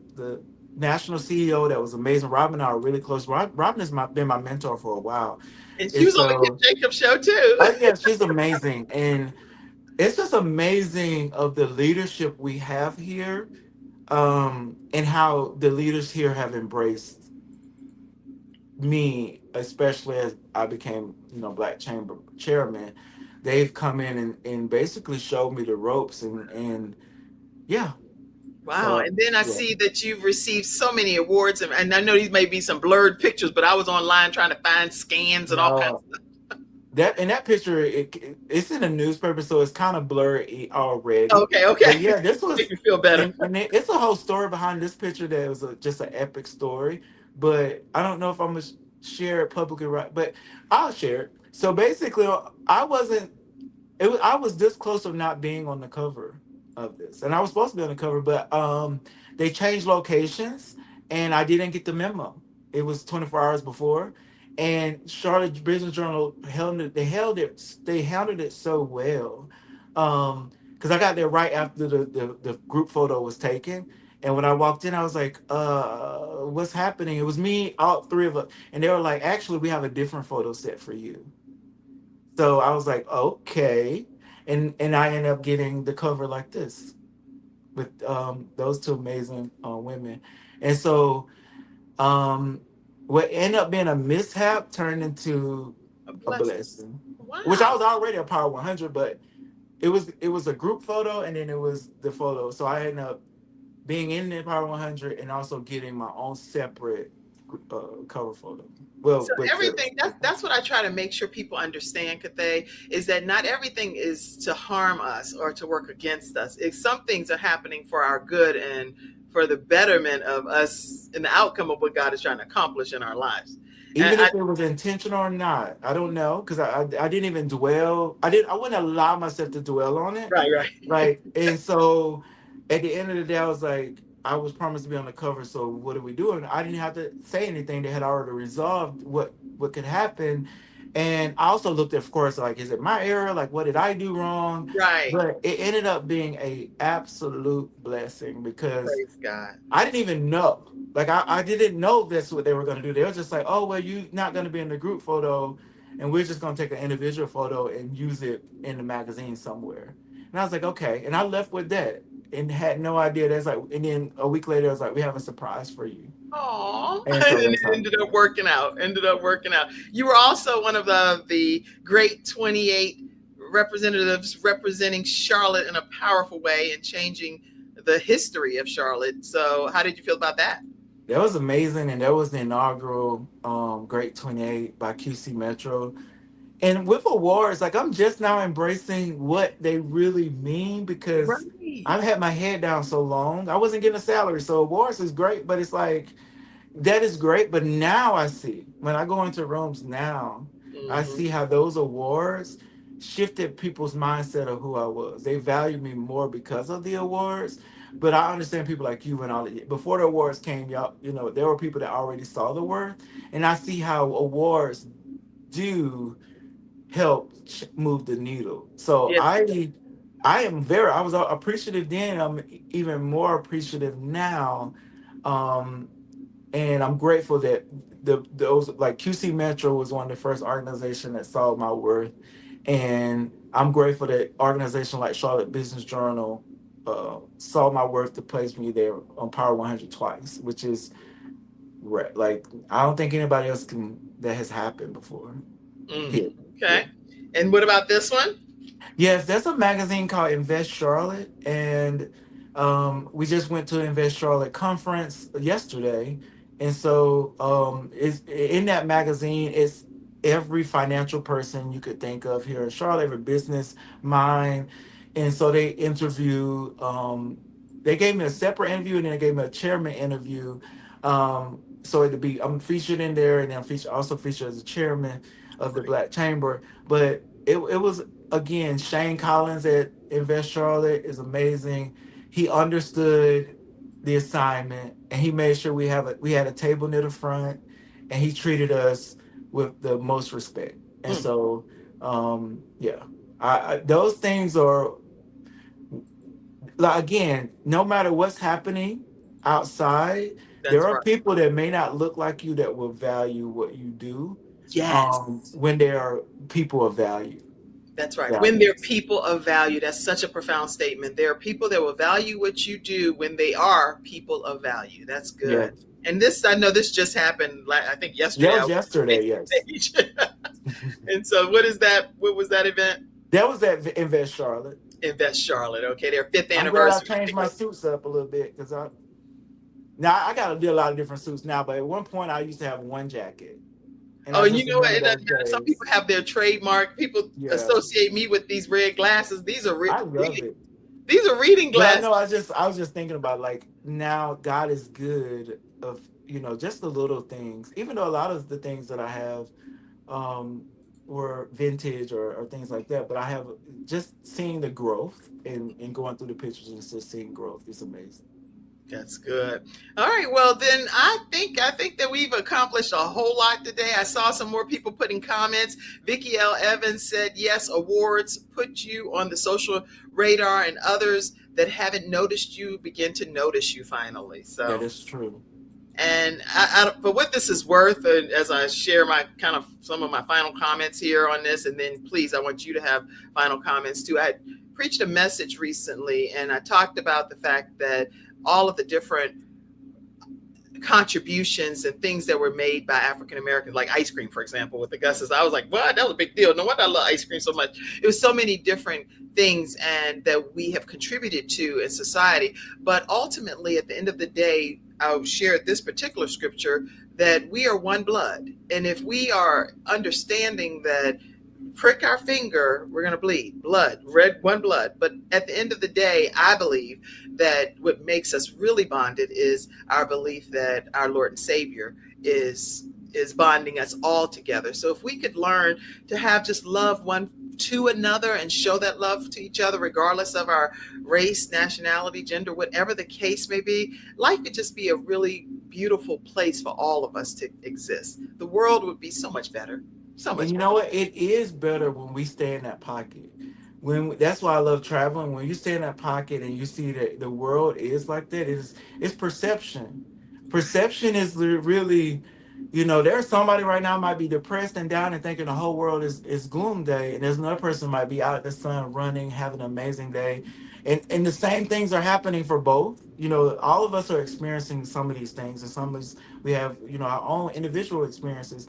national CEO. That was amazing. Robin and I are really close. Robin has been my mentor for a while. And she And was on the so, Kim Jacobs show too. oh yeah, she's amazing. And it's just amazing of the leadership we have here, and how the leaders here have embraced me, especially as I became, Black Chamber chairman. They've come in and basically showed me the ropes, and yeah. Wow. So And then I yeah, see that you've received so many awards. And I know these may be some blurred pictures, but I was online trying to find scans and all kinds no, that picture, it's in a newspaper, so it's kind of blurry of. already. Okay. But Okay. yeah, this was, Make me feel better. and it's a whole story behind this picture that was just an epic story. But I don't know if I'm gonna share it publicly, right? But I'll share it. So basically, I wasn't. I was this close of not being on the cover of this, and I was supposed to be on the cover, but they changed locations, and I didn't get the memo. It was 24 hours before, and Charlotte Business Journal held it. They handled it so well, because I got there right after the group photo was taken. And when I walked in, I was like, what's happening? It was me, all three of us. And they were like, actually, we have a different photo set for you. So I was like, okay. And I ended up getting the cover like this with those two amazing women. And so what ended up being a mishap turned into A a blessing. blessing. Which I Wow. was already a Power 100, but it was a group photo, and then it was the photo. So I ended up being in the Power 100 and also getting my own separate cover photo. So Well, with the everything that's what I try to make sure people understand, Cathay, is that not everything is to harm us or to work against us. Some things are happening for our good and for the betterment of us and the outcome of what God is trying to accomplish in our lives. And Even if it was intentional or not, I don't know, because I didn't even dwell. I wouldn't allow myself to dwell on it. right. Like, and so at the end of the day, I was like, I was promised to be on the cover, so what are we doing? I didn't have to say anything. They had already resolved what could happen. And I also looked at, of course, like, is it my error? Like, what did I do wrong? Right. But it ended up being a absolute blessing because Praise God. I didn't even know. Like I didn't know that's what they were gonna do. They were just like, oh well, you're not gonna be in the group photo, and we're just gonna take an individual photo and use it in the magazine somewhere. And I was like, okay. And I left with that and had no idea. That's like, and then a week later, I was like, we have a surprise for you. Oh, And and so it that's how. ended up working out. Ended up working out. You were also one of the great 28 representatives representing Charlotte in a powerful way and changing the history of Charlotte. So, how did you feel about that? That was amazing, and that was the inaugural Great 28 by QC Metro. And with awards, like I'm just now embracing what they really mean because Right. I've had my head down so long. I wasn't getting a salary, so awards is great, but it's like that is great. But now I see when I go into rooms now, I Hmm. see how those awards shifted people's mindset of who I was. They value me more because of the awards. But I understand people like you and all that. Before the awards came, y'all, there were people that already saw the worth, and I see how awards do help move the needle. So Yes. I was appreciative then. I'm even more appreciative now. Um, and I'm grateful that those like QC Metro was one of the first organization that saw my worth. And I'm grateful that organization like Charlotte Business Journal saw my worth to place me there on Power 100 twice, which is like I don't think anybody else can that has happened before here. Yeah. Okay. And what about this one? Yes, there's a magazine called Invest Charlotte, and we just went to Invest Charlotte conference yesterday, and so it's in that magazine. It's every financial person you could think of here in Charlotte, every business mind, and so they interview. They gave me a separate interview, and then they gave me a chairman interview. So it'd be I'm featured in there, and then also featured as a chairman of the Black Chamber, but it was again, Shane Collins at Invest Charlotte is amazing. He understood the assignment and he made sure we had a table near the front and he treated us with the most respect. And Mm, so yeah. Those things are like again, no matter what's happening outside, there that's are right. people that may not look like you that will value what you do Yes. when they are people of value. That's right. When they're Values. people of value, that's such a profound statement. There are people that will value what you do when they are people of value. That's Yeah. good. And this, I know this just happened, I think That yesterday. I was was yesterday, yes. on stage. And so, what is that? What was that event? That was at Invest Charlotte. Invest Charlotte. Okay, their fifth I'm glad I anniversary. changed my suits up a little bit because I got to do a lot of different suits now. But at one point, I used to have one jacket, and Oh, I and you just know what? remember It those doesn't matter. Some days. people have their trademark. People Yeah, associate me with these red glasses. These are I love reading. it. These are reading But I glasses. know I was just thinking about like now God is good of just the little things. Even though a lot of the things that I have um, were vintage or things like that, but I have just seeing the growth and going through the pictures and just seeing growth is amazing. That's good. All right. Well, then I think that we've accomplished a whole lot today. I saw some more people putting comments. Vicky L. Evans said, "Yes, awards put you on the social radar, and others that haven't noticed you begin to notice you finally." That So, is true. and for what this is worth, and as I share my kind of some of my final comments here on this, and then please, I want you to have final comments too. I preached a message recently, and I talked about the fact that all of the different contributions and things that were made by African Americans, like ice cream, for example, with the Gus's. I was like, what? That was a big deal. No wonder I love ice cream so much. It was so many different things and that we have contributed to in society. But ultimately, at the end of the day, I'll share this particular scripture that we are one blood. And if we are understanding that prick our finger, we're going to bleed blood, red one blood. But at the end of the day, I believe that what makes us really bonded is our belief that our Lord and Savior is is bonding us all together. So if we could learn to have just love one to another and show that love to each other, regardless of our race, nationality, gender, whatever the case may be, life could just be a really beautiful place for all of us to exist. The world would be so much better, so And much you better. know what? It is better when we stay in that pocket. When that's why I love traveling. When you stay in that pocket and you see that the world is like that, it's perception. Perception is really, there's somebody right now might be depressed and down and thinking the whole world is gloom day, and there's another person might be out in the sun running, having an amazing day, and the same things are happening for both. All of us are experiencing some of these things, and some of us we have our own individual experiences.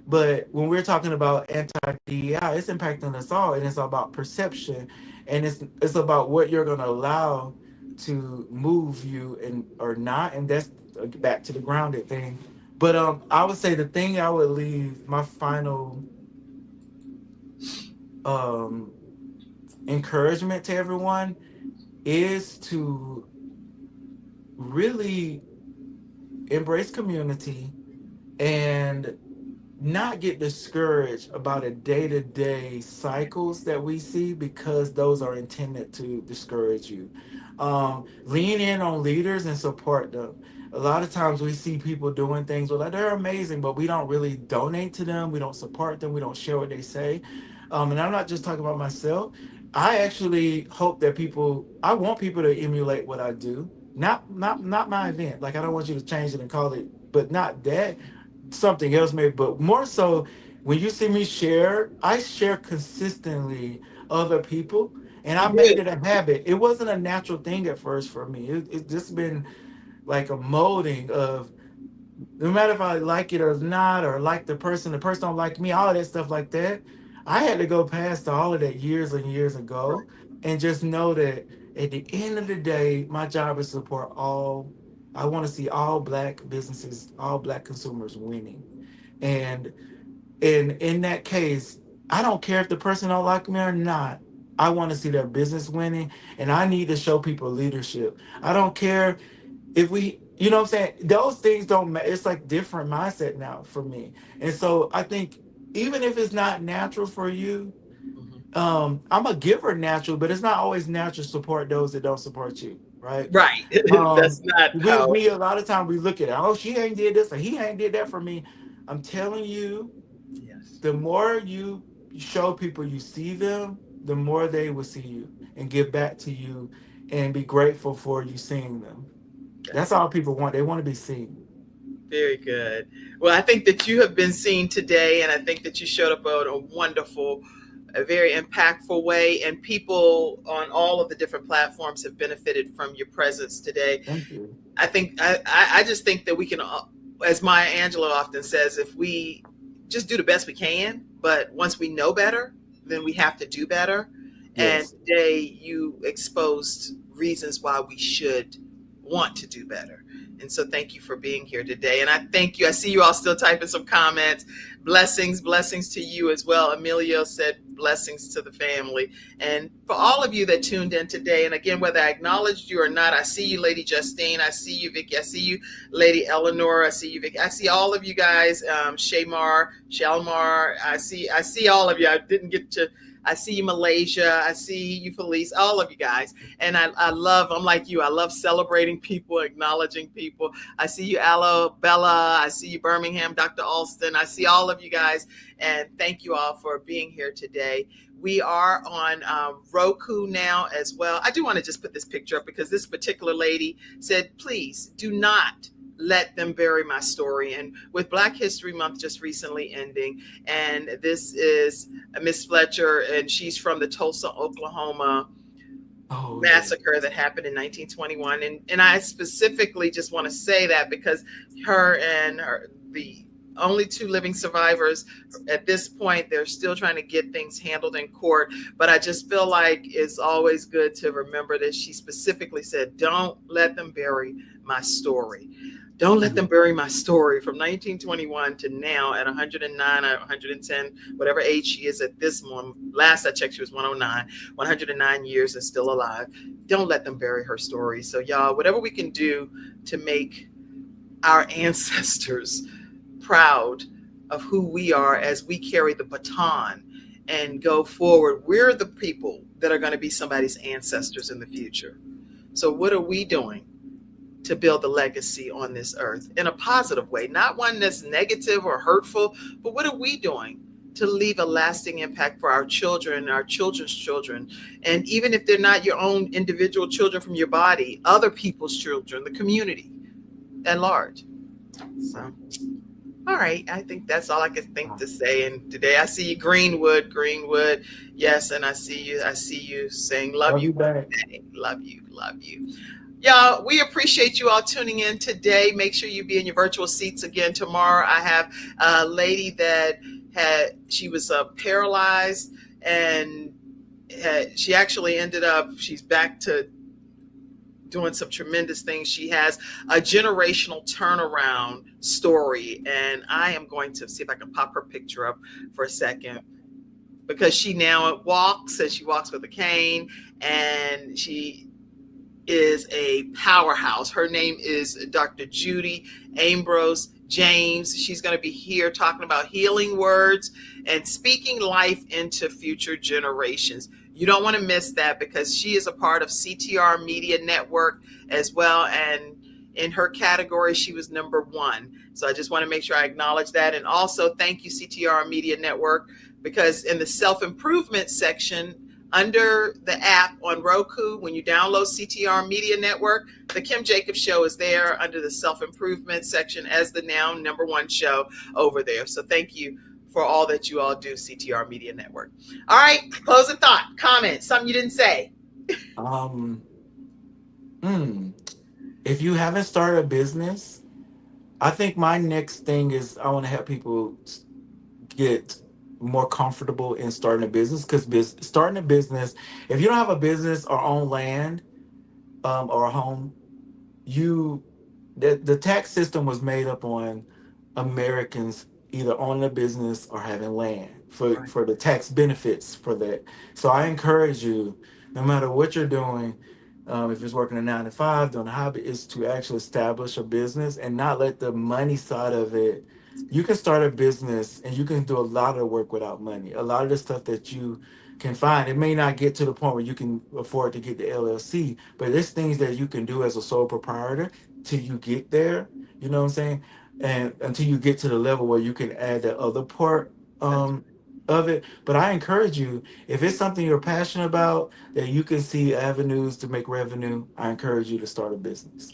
But when we're talking about anti-DEI, it's impacting us all, and it's about perception, and it's about what you're going to allow to move you and or not, and that's back to the grounded thing. But I would say the thing I would leave my final um, encouragement to everyone is to really embrace community and not get discouraged about the day-to-day cycles that we see, because those are intended to discourage you. Lean in on leaders and support them. A lot of times we see people doing things, we're like, they're amazing, but we don't really donate to them, we don't support them, we don't share what they say. And I'm not just talking about myself. I actually hope that I want people to emulate what I do. Not my event. Like, I don't want you to change it and call it, but not that, something else maybe, but more so when you see me share, I share consistently other people, and I made Good. it a habit. It wasn't a natural thing at first for me. It's just been like a molding of, no matter if I like it or not, or like the person don't like me, all of that stuff like that. I had to go past all of that years and years ago, and just know that at the end of the day, my job is to support all. I want to see all black businesses, all black consumers winning. And in that case, I don't care if the person don't like me or not. I want to see their business winning, and I need to show people leadership. I don't care if what I'm saying? Those things don't matter. It's like different mindset now for me. And so I think even if it's not natural for you, Mhm. I'm a giver natural, but it's not always natural to support those that don't support you, right? Right. That's not how. We a lot of time we look at it, oh, she ain't did this or he ain't did that for me. I'm telling you, Yes. the more you show people you see them, the more they will see you and give back to you and be grateful for you seeing them. That's That's all people want. They want to be seen. very good. Well, I think that you have been seen today, and I think that you showed up in a wonderful, a very impactful way, and people on all of the different platforms have benefited from your presence today. Thank you. I just think that we can, as Maya Angelou often says, if we just do the best we can, but once we know better, then we have to do better. And Yes. today you exposed reasons why we should want to do better. And so thank you for being here today. And I thank you. I see you all still typing some comments. Blessings, blessings to you as well. Emilio said blessings to the family. And for all of you that tuned in today, and again, whether I acknowledged you or not, I see you, Lady Justine. I see you, Vicky. I see you, Lady Eleanor. I see you, Vicky. I see all of you guys. Shamar, Shalmar. I see all of you. I didn't get to. I see you, Malaysia. I see you, Felice. All of you guys. And I'm like you. I love celebrating people, acknowledging people. I see you, Aloe, Bella. I see you, Birmingham, Dr. Alston. I see all of you guys. And thank you all for being here today. We are on Roku now as well. I do want to just put this picture up because this particular lady said, please do not let them bury my story. And with Black History Month just recently ending, and this is Miss Fletcher, and she's from the Tulsa, Oklahoma Oh yeah. massacre that happened in 1921. And I specifically just want to say that because the only two living survivors at this point, they're still trying to get things handled in court. But I just feel like it's always good to remember that she specifically said, don't let them bury my story. Don't let them bury my story from 1921 to now at 109 or 110, whatever age she is at this moment. Last I checked, she was 109, 109 years and still alive. Don't let them bury her story. So, y'all, whatever we can do to make our ancestors proud of who we are as we carry the baton and go forward. We're the people that are going to be somebody's ancestors in the future. So what are we doing to build a legacy on this earth in a positive way, not one that's negative or hurtful, but what are we doing to leave a lasting impact for our children and our children's children? And even if they're not your own individual children from your body, other people's children, the community at large. So, all right, I think that's all I can think to say. And today I see you, Greenwood. Yes, and I see you saying love you. Love you. Y'all, we appreciate you all tuning in today. Make sure you be in your virtual seats again tomorrow. I have a lady that she was paralyzed, and she actually ended up, she's back to doing some tremendous things. She has a generational turnaround story, and I am going to see if I can pop her picture up for a second, because she now walks, and she walks with a cane, and she is a powerhouse. Her name is Dr. Judy Ambrose James. She's going to be here talking about healing words and speaking life into future generations. You don't want to miss that, because she is a part of CTR Media Network as well. And in her category, she was #1. So I just want to make sure I acknowledge that. And also thank you, CTR Media Network, because in the self-improvement section, under the app on Roku, when you download CTR Media Network, the Kim Jacobs Show is there under the self-improvement section as the now #1 show over there. So thank you for all that you all do, CTR Media Network. All right, closing thought, comment, something you didn't say. If you haven't started a business, I think my next thing is I want to help people get more comfortable in starting a business, because starting a business, if you don't have a business or own land or a home, the tax system was made up on Americans either owning a business or having land for the tax benefits for that. So I encourage you, no matter what you're doing, if it's working a 9 to 5, doing a hobby, is to actually establish a business and not let the money side of it. You can start a business and you can do a lot of work without money. A lot of the stuff that you can find, it may not get to the point where you can afford to get the LLC, but there's things that you can do as a sole proprietor till you get there. You know what I'm saying? And until you get to the level where you can add that other part of it. But I encourage you, if it's something you're passionate about, that you can see avenues to make revenue, I encourage you to start a business.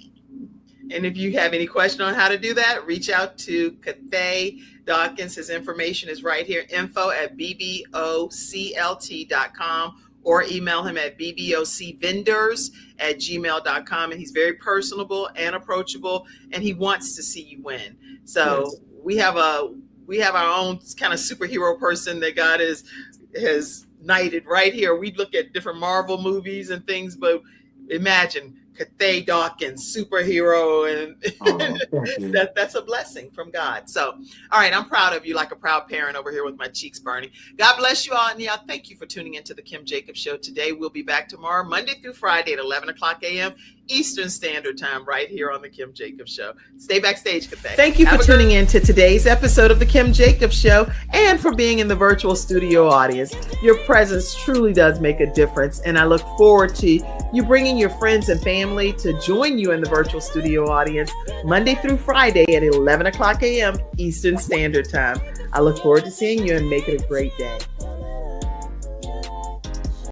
And if you have any question on how to do that, reach out to Cathay Dawkins. His information is right here, info@bboclt.com, or email him at bbocvendors@gmail.com. And he's very personable and approachable, and he wants to see you win. So yes. we have our own kind of superhero person that God has knighted right here. We look at different Marvel movies and things, but imagine Cathay Dawkins, superhero, and that's a blessing from God. So, all right, I'm proud of you, like a proud parent over here with my cheeks burning. God bless you all, and yeah, thank you for tuning into the Kim Jacobs Show today. We'll be back tomorrow, Monday through Friday at 11 o'clock a.m. Eastern Standard Time, right here on the Kim Jacobs Show. Stay backstage, Cathay. Thank you for tuning in to today's episode of the Kim Jacobs Show, and for being in the virtual studio audience. Your presence truly does make a difference, and I look forward to you bringing your friends and family to join you in the virtual studio audience Monday through Friday at 11 o'clock a.m. Eastern Standard Time. I look forward to seeing you, and make it a great day.